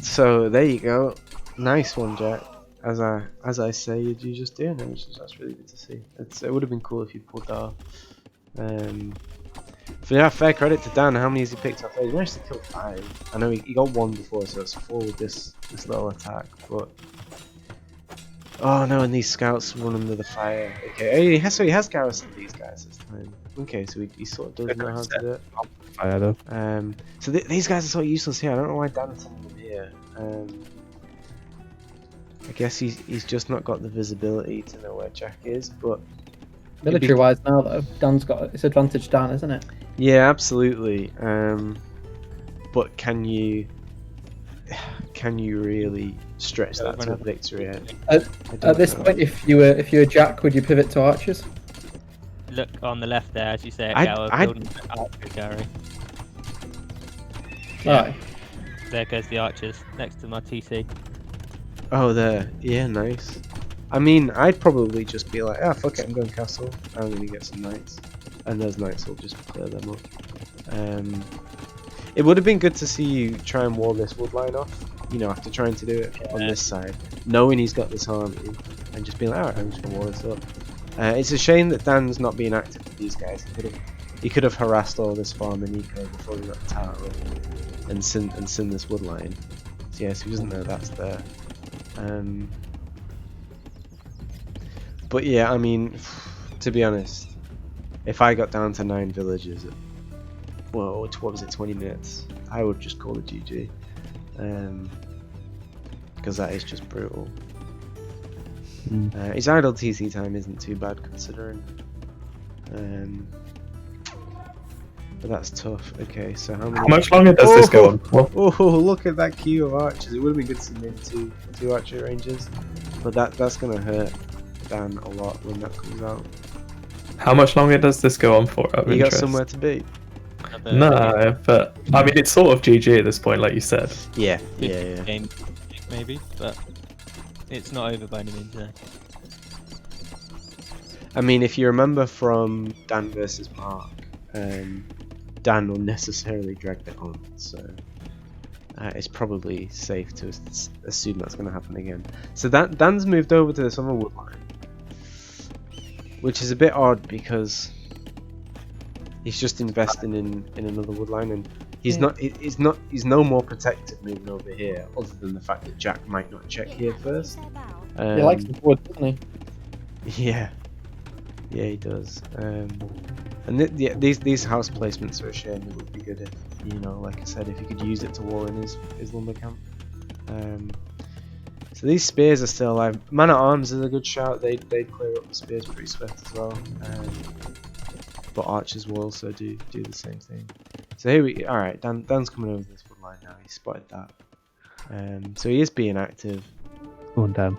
So there you go. Nice one, Jack. As I say, you just doing it, which is that's really good to see. It would have been cool if you pulled that off. So yeah, fair credit to Dan. How many has he picked up? He managed to kill 5. I know he got 1 before, so it's 4 with this little attack. But oh no, and these scouts run under the fire. Okay, so he has garrisoned these guys this time. Okay, so he sort of does know how to do it. Fire though. So these guys are sort of useless here. I don't know why Dan's sending them here. I guess he's just not got the visibility to know where Jack is, but Military-wise now, though, Dan's got it's advantage Dan, isn't it? yeah, absolutely. But can you really stretch that to a victory? At this point, if you were Jack, would you pivot to archers? Look on the left there, as you say, building archer Gary. Aye. There goes the archers next to my TC. Oh, there. Yeah, nice. I mean, I'd probably just be like, ah, fuck it, I'm going castle. I'm gonna get some knights, and those knights will just clear them up. It would have been good to see you try and wall this wood line off. You know, after trying to do it on this side, knowing he's got this army, and just being like, alright, I'm just gonna wall this up. It's a shame that Dan's not being active with these guys. He could have harassed all this farm and eco before he got the tower up and sin this wood line. So yeah, so he doesn't know that's there. But yeah, I mean, to be honest, if I got down to 9 villages at, well, what was it, 20 minutes, I would just call it GG. Because that is just brutal. His idle TC time isn't too bad considering. But that's tough. Okay, so how many... How much longer does this go on for? Oh, look at that queue of archers. It would have been good to see maybe two archer ranges. But that's going to hurt Dan a lot when that comes out. How much longer does this go on for? You got somewhere to be? No, but I mean, it's sort of GG at this point, like you said. Yeah. Game, maybe, but it's not over by any means. No. I mean, if you remember from Dan versus Mark, Dan unnecessarily dragged it on, so it's probably safe to assume that's going to happen again. So Dan's moved over to this other wood line. which is a bit odd because he's just investing in another woodline, and he's no more protective moving over here, other than the fact that Jack might not check here first. He likes the wood, doesn't he? Yeah, he does. And these house placements are a shame. It would be good if, you know, like I said, if he could use it to wall in his lumber camp. So these spears are still alive. Man at arms is a good shout. They'd clear up the spears pretty swift as well. But archers will also do the same thing. So here we. All right, Dan's coming over this wood line now. He spotted that. So he is being active. Go on, Dan.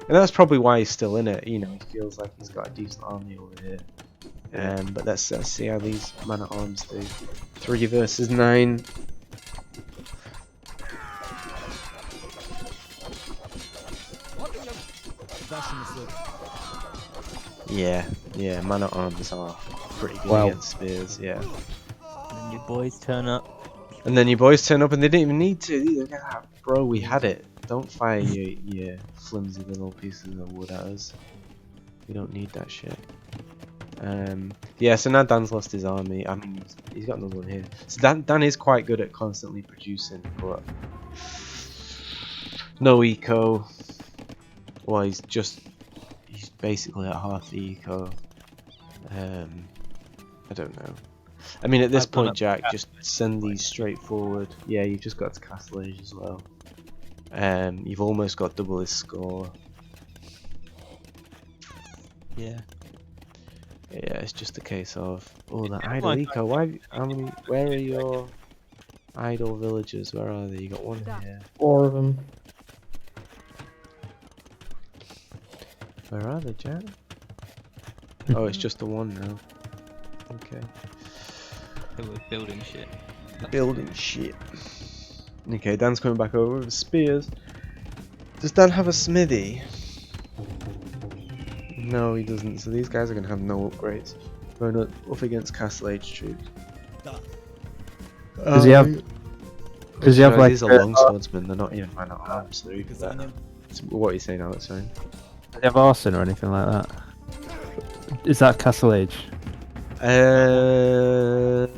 And that's probably why he's still in it. You know, he feels like he's got a decent army over here. But let's see how these man at arms do. 3 versus 9. Yeah, man at arms are pretty good against spears. Yeah. And then your boys turn up. And then your boys turn up, and they didn't even need to. Look at that, bro. We had it. Don't fire your flimsy little pieces of wood at us. We don't need that shit. Yeah, so now Dan's lost his army. I mean, he's got another one here. So Dan is quite good at constantly producing, but no eco. Well, he's basically at half the eco. I don't know. I mean, at this point, Jack, just send these straight forward. Yeah, you've just got to Castle Age as well. You've almost got double his score. Yeah. Yeah, it's just a case of that idle eco. Where are your idle villagers? Where are they? You got one here. 4 of them. Where are they, Jack? Oh, it's just the one now. Okay. They were building shit. Building shit. Okay, Dan's coming back over with spears. Does Dan have a smithy? No, he doesn't. So these guys are going to have no upgrades. Going up against Castle Age troops. Does he have? Does he have like? These are longswordsmen. They're not even man at arms. They're even better. What are you saying, Alex? Sorry. Does he have arson or anything like that? Is that Castle Age? Because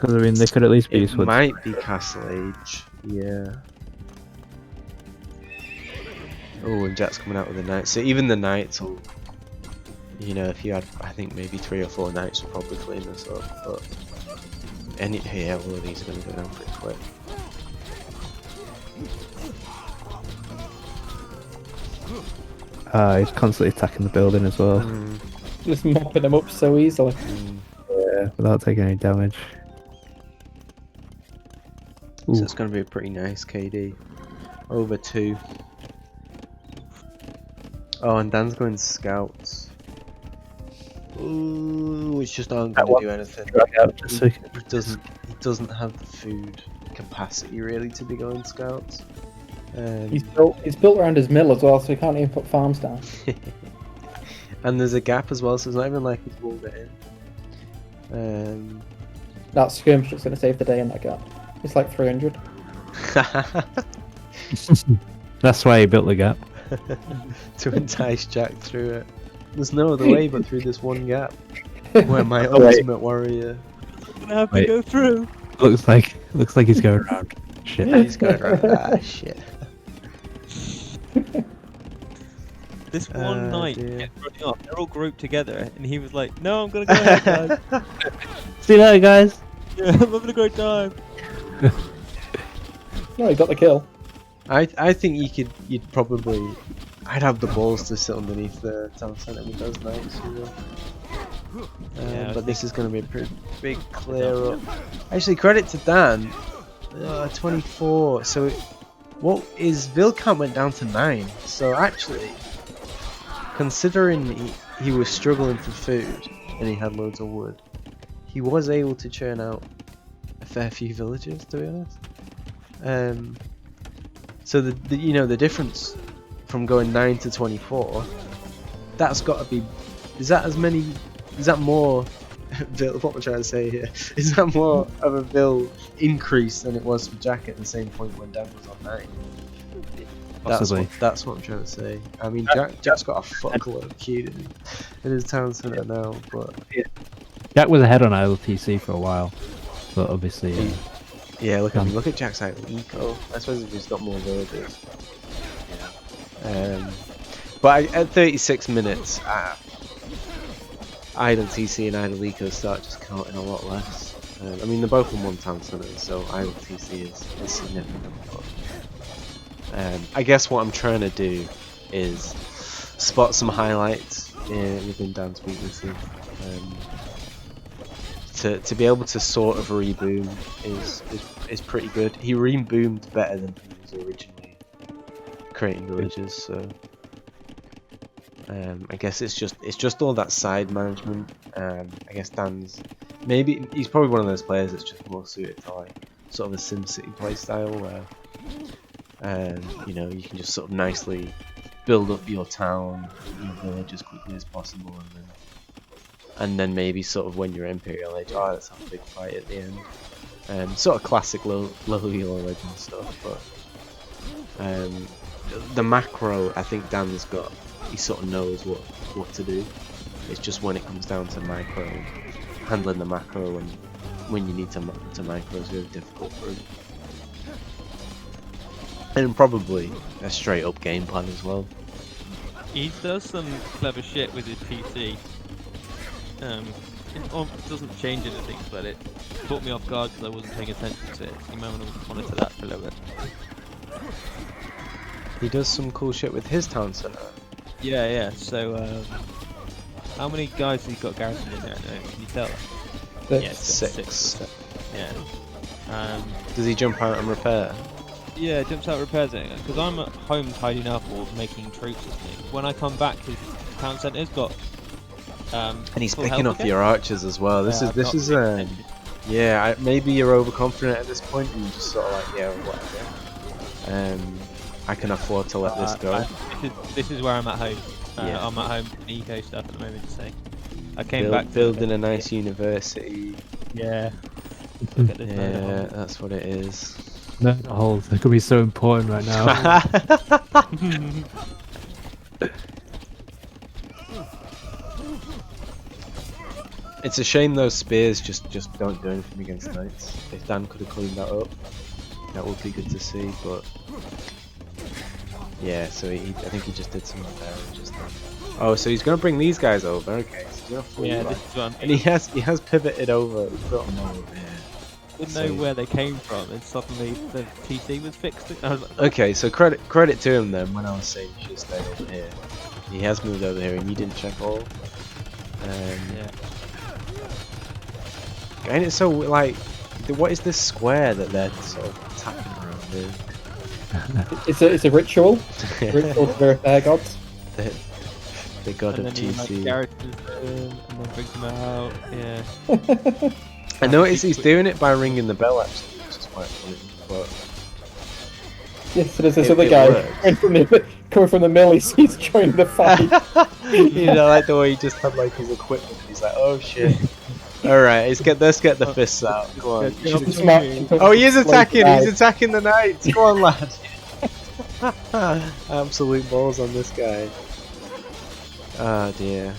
I mean, they could at least be. It might be Castle Age. Yeah. Oh, and Jack's coming out with the knights. So even the knights will, you know, if you had, I think maybe 3 or 4 knights will probably clean this up. But all of these are going to go down pretty quick. He's constantly attacking the building as well. Just mopping them up so easily. Yeah, without taking any damage. Ooh. So it's going to be a pretty nice KD. Over 2. Oh, and Dan's going scouts. Ooh, which just aren't going to do anything. He doesn't have the food capacity really to be going scouts. He's built around his mill as well, so he can't even put farms down. And there's a gap as well, so it's not even like he's walled it in. That skirmish is going to save the day in that gap. It's like 300. That's why he built the gap. To entice Jack through it. There's no other way but through this one gap. Where my ultimate warrior... I'm gonna have to go through. Looks like he's going around. Shit. Yeah, he's going around. Shit. This one night, running off, they're all grouped together, and he was like, "No, I'm gonna go ahead, guys. See you later, guys. Yeah, I'm having a great time." No, he got the kill. I think you'd probably... I'd have the balls to sit underneath the town centre with those knights, you know. But this is going to be a pretty big clear up. Actually, credit to Dan. 24. So, Ville count went down to 9. So actually, considering he was struggling for food and he had loads of wood, he was able to churn out a fair few villages, to be honest. So the difference from going 9 to 24, that's got to be. Is that more? What am I trying to say here? Is that more of a Ville increase than it was for Jack at the same point when Dan was on 9? Possibly. That's what I'm trying to say. I mean, Jack's got a fuckload of key in his town centre now, but Jack was ahead on ILTC for a while, but obviously. Yeah, look at Jack's eco. I suppose if he's got more villages. Yeah. But at 36 minutes, idle TC and idle eco start just counting a lot less. I mean, they're both in one town centre, so idle TC is significant. But, I guess what I'm trying to do is spot some highlights within Dan's weaknesses. To be able to sort of reboom is pretty good. He reboomed better than he was originally creating villages, so I guess it's just all that side management. I guess he's probably one of those players that's just more suited to like sort of a SimCity playstyle where you know, you can just sort of nicely build up your town, your village as quickly as possible, and then maybe sort of when you're Imperial Age, let's have a big fight at the end. Sort of classic low Elo Legend stuff, but the macro, I think Dan's got, he sort of knows what to do. It's just when it comes down to micro, handling the macro and when you need to micro is really difficult for him. And probably a straight up game plan as well. He does some clever shit with his PC. It doesn't change anything, but it caught me off guard because I wasn't paying attention to it. You might want to monitor that for a little bit. He does some cool shit with his town centre. Yeah. So, how many guys have you got garrisoned in there? Can you tell? Yeah, six. Yeah. Does he jump out and repair? Yeah, jumps out repairs it. Because I'm at home tidying up or making troops with me. When I come back, his town centre's got. And he's picking off your archers as well. This is yeah. Maybe you're overconfident at this point, and you just sort of like, yeah, whatever. I can afford to let this go. This is where I'm at home. Yeah. I'm at home doing eco stuff at the moment. So I came back building a nice university. Yeah. Look at this Yeah, that's what it is. Nerd holes, they could be so important right now. It's a shame those spears just don't do anything against knights. If Dan could have cleaned that up, that would be good to see. But yeah, so I think he just did some repair just then. Oh, so he's gonna bring these guys over. Okay, so he's gonna flee this is what and he has pivoted over. He's got them over here. Didn't know where they came from, and suddenly the TC was fixed. I was like, okay, so credit to him then. When I was saying you should stay over here, he has moved over here, and you didn't check all. yeah. And it's so like, what is this square that they're sort of tapping around here? It's a ritual. Ritual to verify gods. The god And of then he like TC. garages them, and then brings them out. Yeah. I notice he's doing it by ringing the bell actually, which is quite funny. But Yeah, so there's this other guy coming from the mill. He's joined the fight. you know, like the way he just had like his equipment. He's like, oh shit. Alright, let's get the fists out. Go on. Oh, he is attacking! He's attacking the knights! Go on, lad! Absolute balls on this guy. Oh dear.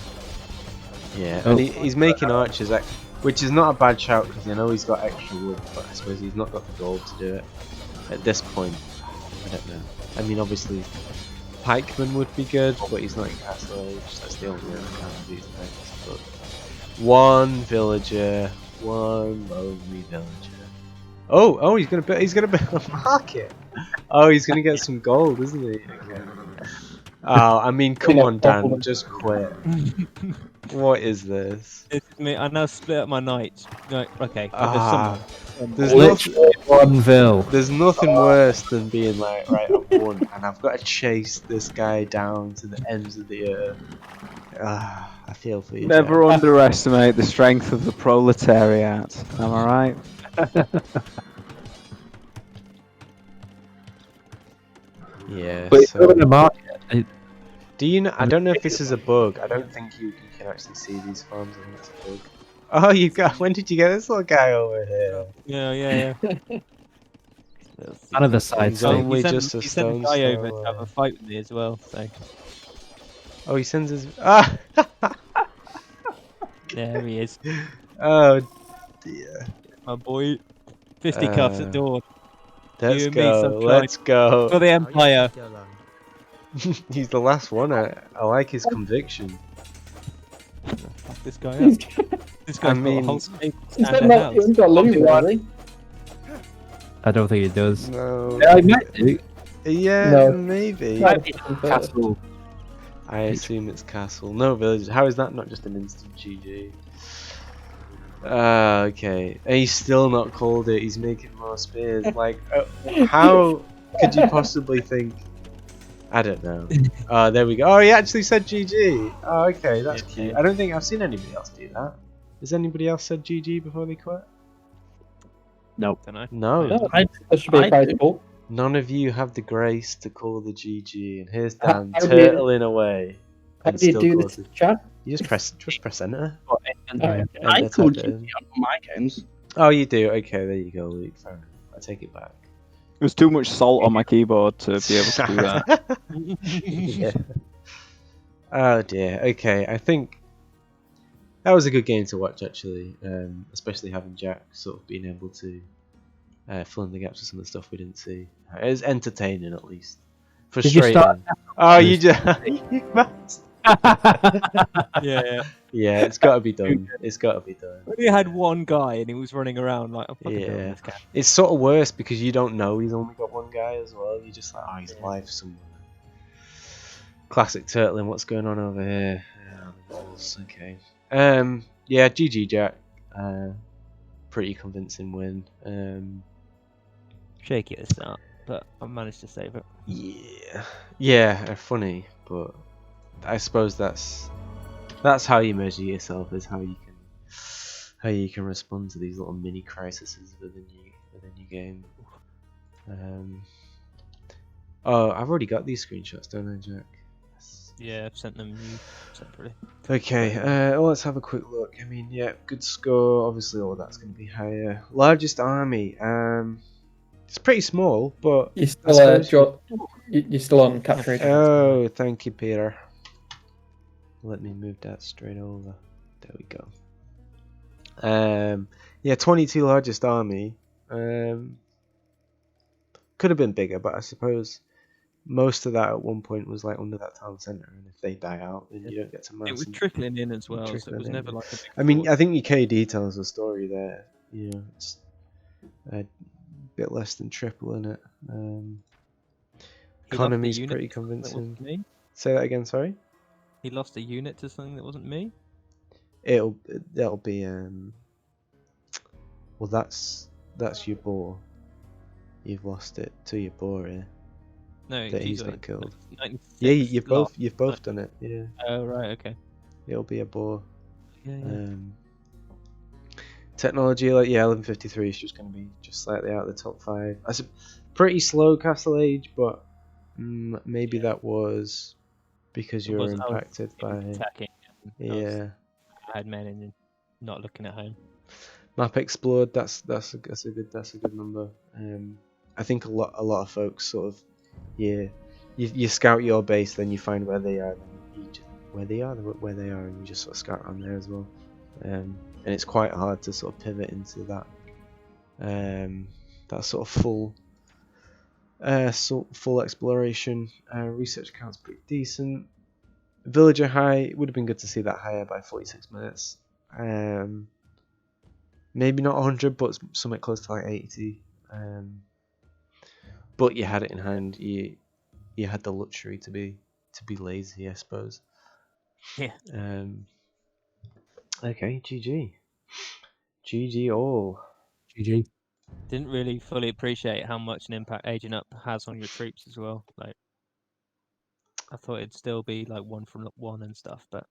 Yeah, and he's making archers, which is not a bad shout because I know he's got extra wood, but I suppose he's not got the gold to do it. At this point, I don't know. I mean, obviously, pikeman would be good, but he's not in Castle Age. That's the only way I can do these things. But one villager, one lonely villager. Oh, he's gonna build a market. Oh, he's gonna get some gold, isn't he? Okay. Oh, I mean, come on, Dan, just quit. What is this? This is me. I now split up my knights. Right, okay. There's nothing worse than being like, right, I've won, and I've got to chase this guy down to the ends of the earth. I feel for you. Never underestimate the strength of the proletariat. Am I right? Yeah. But So, in the market, do you know? I don't know if this is a bug. I don't think you can actually see these farms. I think it's a bug. Oh, you got. When did you get this little guy over here? Yeah. None of the sides. He's only he sent, just a he sent a stone's guy throw over to have away. a fight with me as well. So Oh, he sends his. Ah! there he is, Oh dear. my boy. Fisticuffs at dawn. Let's You and me, go. sunshine. Let's go. For the Empire. He's the last one. I like his conviction. Fuck this guy up. This guy's got a whole stable He's stand not, house. he's got loot, has he? I don't think he does. No. Yeah, he might do. Yeah, No. maybe. Castle. I assume it's castle. No village. How is that not just an instant GG? Okay. And he's still not called it. He's making more spears. Like, how could you possibly think? I don't know. There we go. Oh, he actually said GG. Oh, okay, that's cute. I don't think I've seen anybody else do that. Has anybody else said GG before they quit? Nope. Dunno. No. No, that should be a prizable. None of you have the grace to call the GG, and here's Dan How do you- turtling away. How and do you still do calls this, it- chat? You just press enter. I Enter, called type it in. GG on my games. Oh, you do? Okay, there you go, Luke. Fair enough. I take it back. There's too much salt on my keyboard to be able to do that. Yeah. Oh dear. Okay, I think that was a good game to watch actually, especially having Jack sort of being able to fill in the gaps with some of the stuff we didn't see. It was entertaining at least. Did you Frustrating. start? Oh, you just you must. Yeah. Yeah, it's got to be done. It's got to be done. We had one guy and he was running around like, I'm fucking doing Yeah, this cat. it's sort of worse because you don't know he's only got one guy as well. You're just like, oh, he's alive somewhere. Classic turtling. What's going on over here? The walls. Okay. Yeah, GG Jack. Pretty convincing win. Shaky at the start, but I managed to save it. Yeah, funny, but I suppose that's how you measure yourself, is how you can respond to these little mini crises within your game. Oh, I've already got these screenshots, don't I, Jack? Yeah, I've sent them you separately. Okay, let's have a quick look. I mean, yeah, good score. Obviously, all that's going to be higher. Largest army. It's pretty small, but You're still, you're still on capture. Oh, thank you, Peter. Let me move that straight over. There we go. Yeah, 22 largest army. Could have been bigger, but I suppose most of that at one point was like under that town centre, and if they die out, then you don't get to mass. It was trickling in as well, so it was never like a big I mean, force. I think your KD tells the story there. You know, it's a bit less than triple in it. He lost a Economy's unit pretty to something that convincing. wasn't me. Say that again, sorry. He lost a unit to something that wasn't me. That'll be well, that's your boar. You've lost it to your boar here. No, That he's Cheesoid. not killed. 96 Yeah, you've lost. both done it. Yeah, Oh right, okay. it'll be a boar. Yeah. Technology, like 1153 is just going to be just slightly out of the top 5. That's a pretty slow Castle Age, but maybe that was because you were impacted by attacking. Yeah. I had men and not looking at home. Map explored. That's a good number. I think a lot of folks sort of you scout your base, then you find where they are, then where they are, and you just sort of scout around there as well. And it's quite hard to sort of pivot into that that sort of full exploration. Research count's pretty decent. Villager high, would have been good to see that higher by 46 minutes. Maybe not 100, but somewhat close to like 80. But you had it in hand. You had the luxury to be lazy, I suppose. Yeah. Okay, GG all. GG. Didn't really fully appreciate how much an impact aging up has on your troops as well. Like, I thought it'd still be like 1 from 1 and stuff, but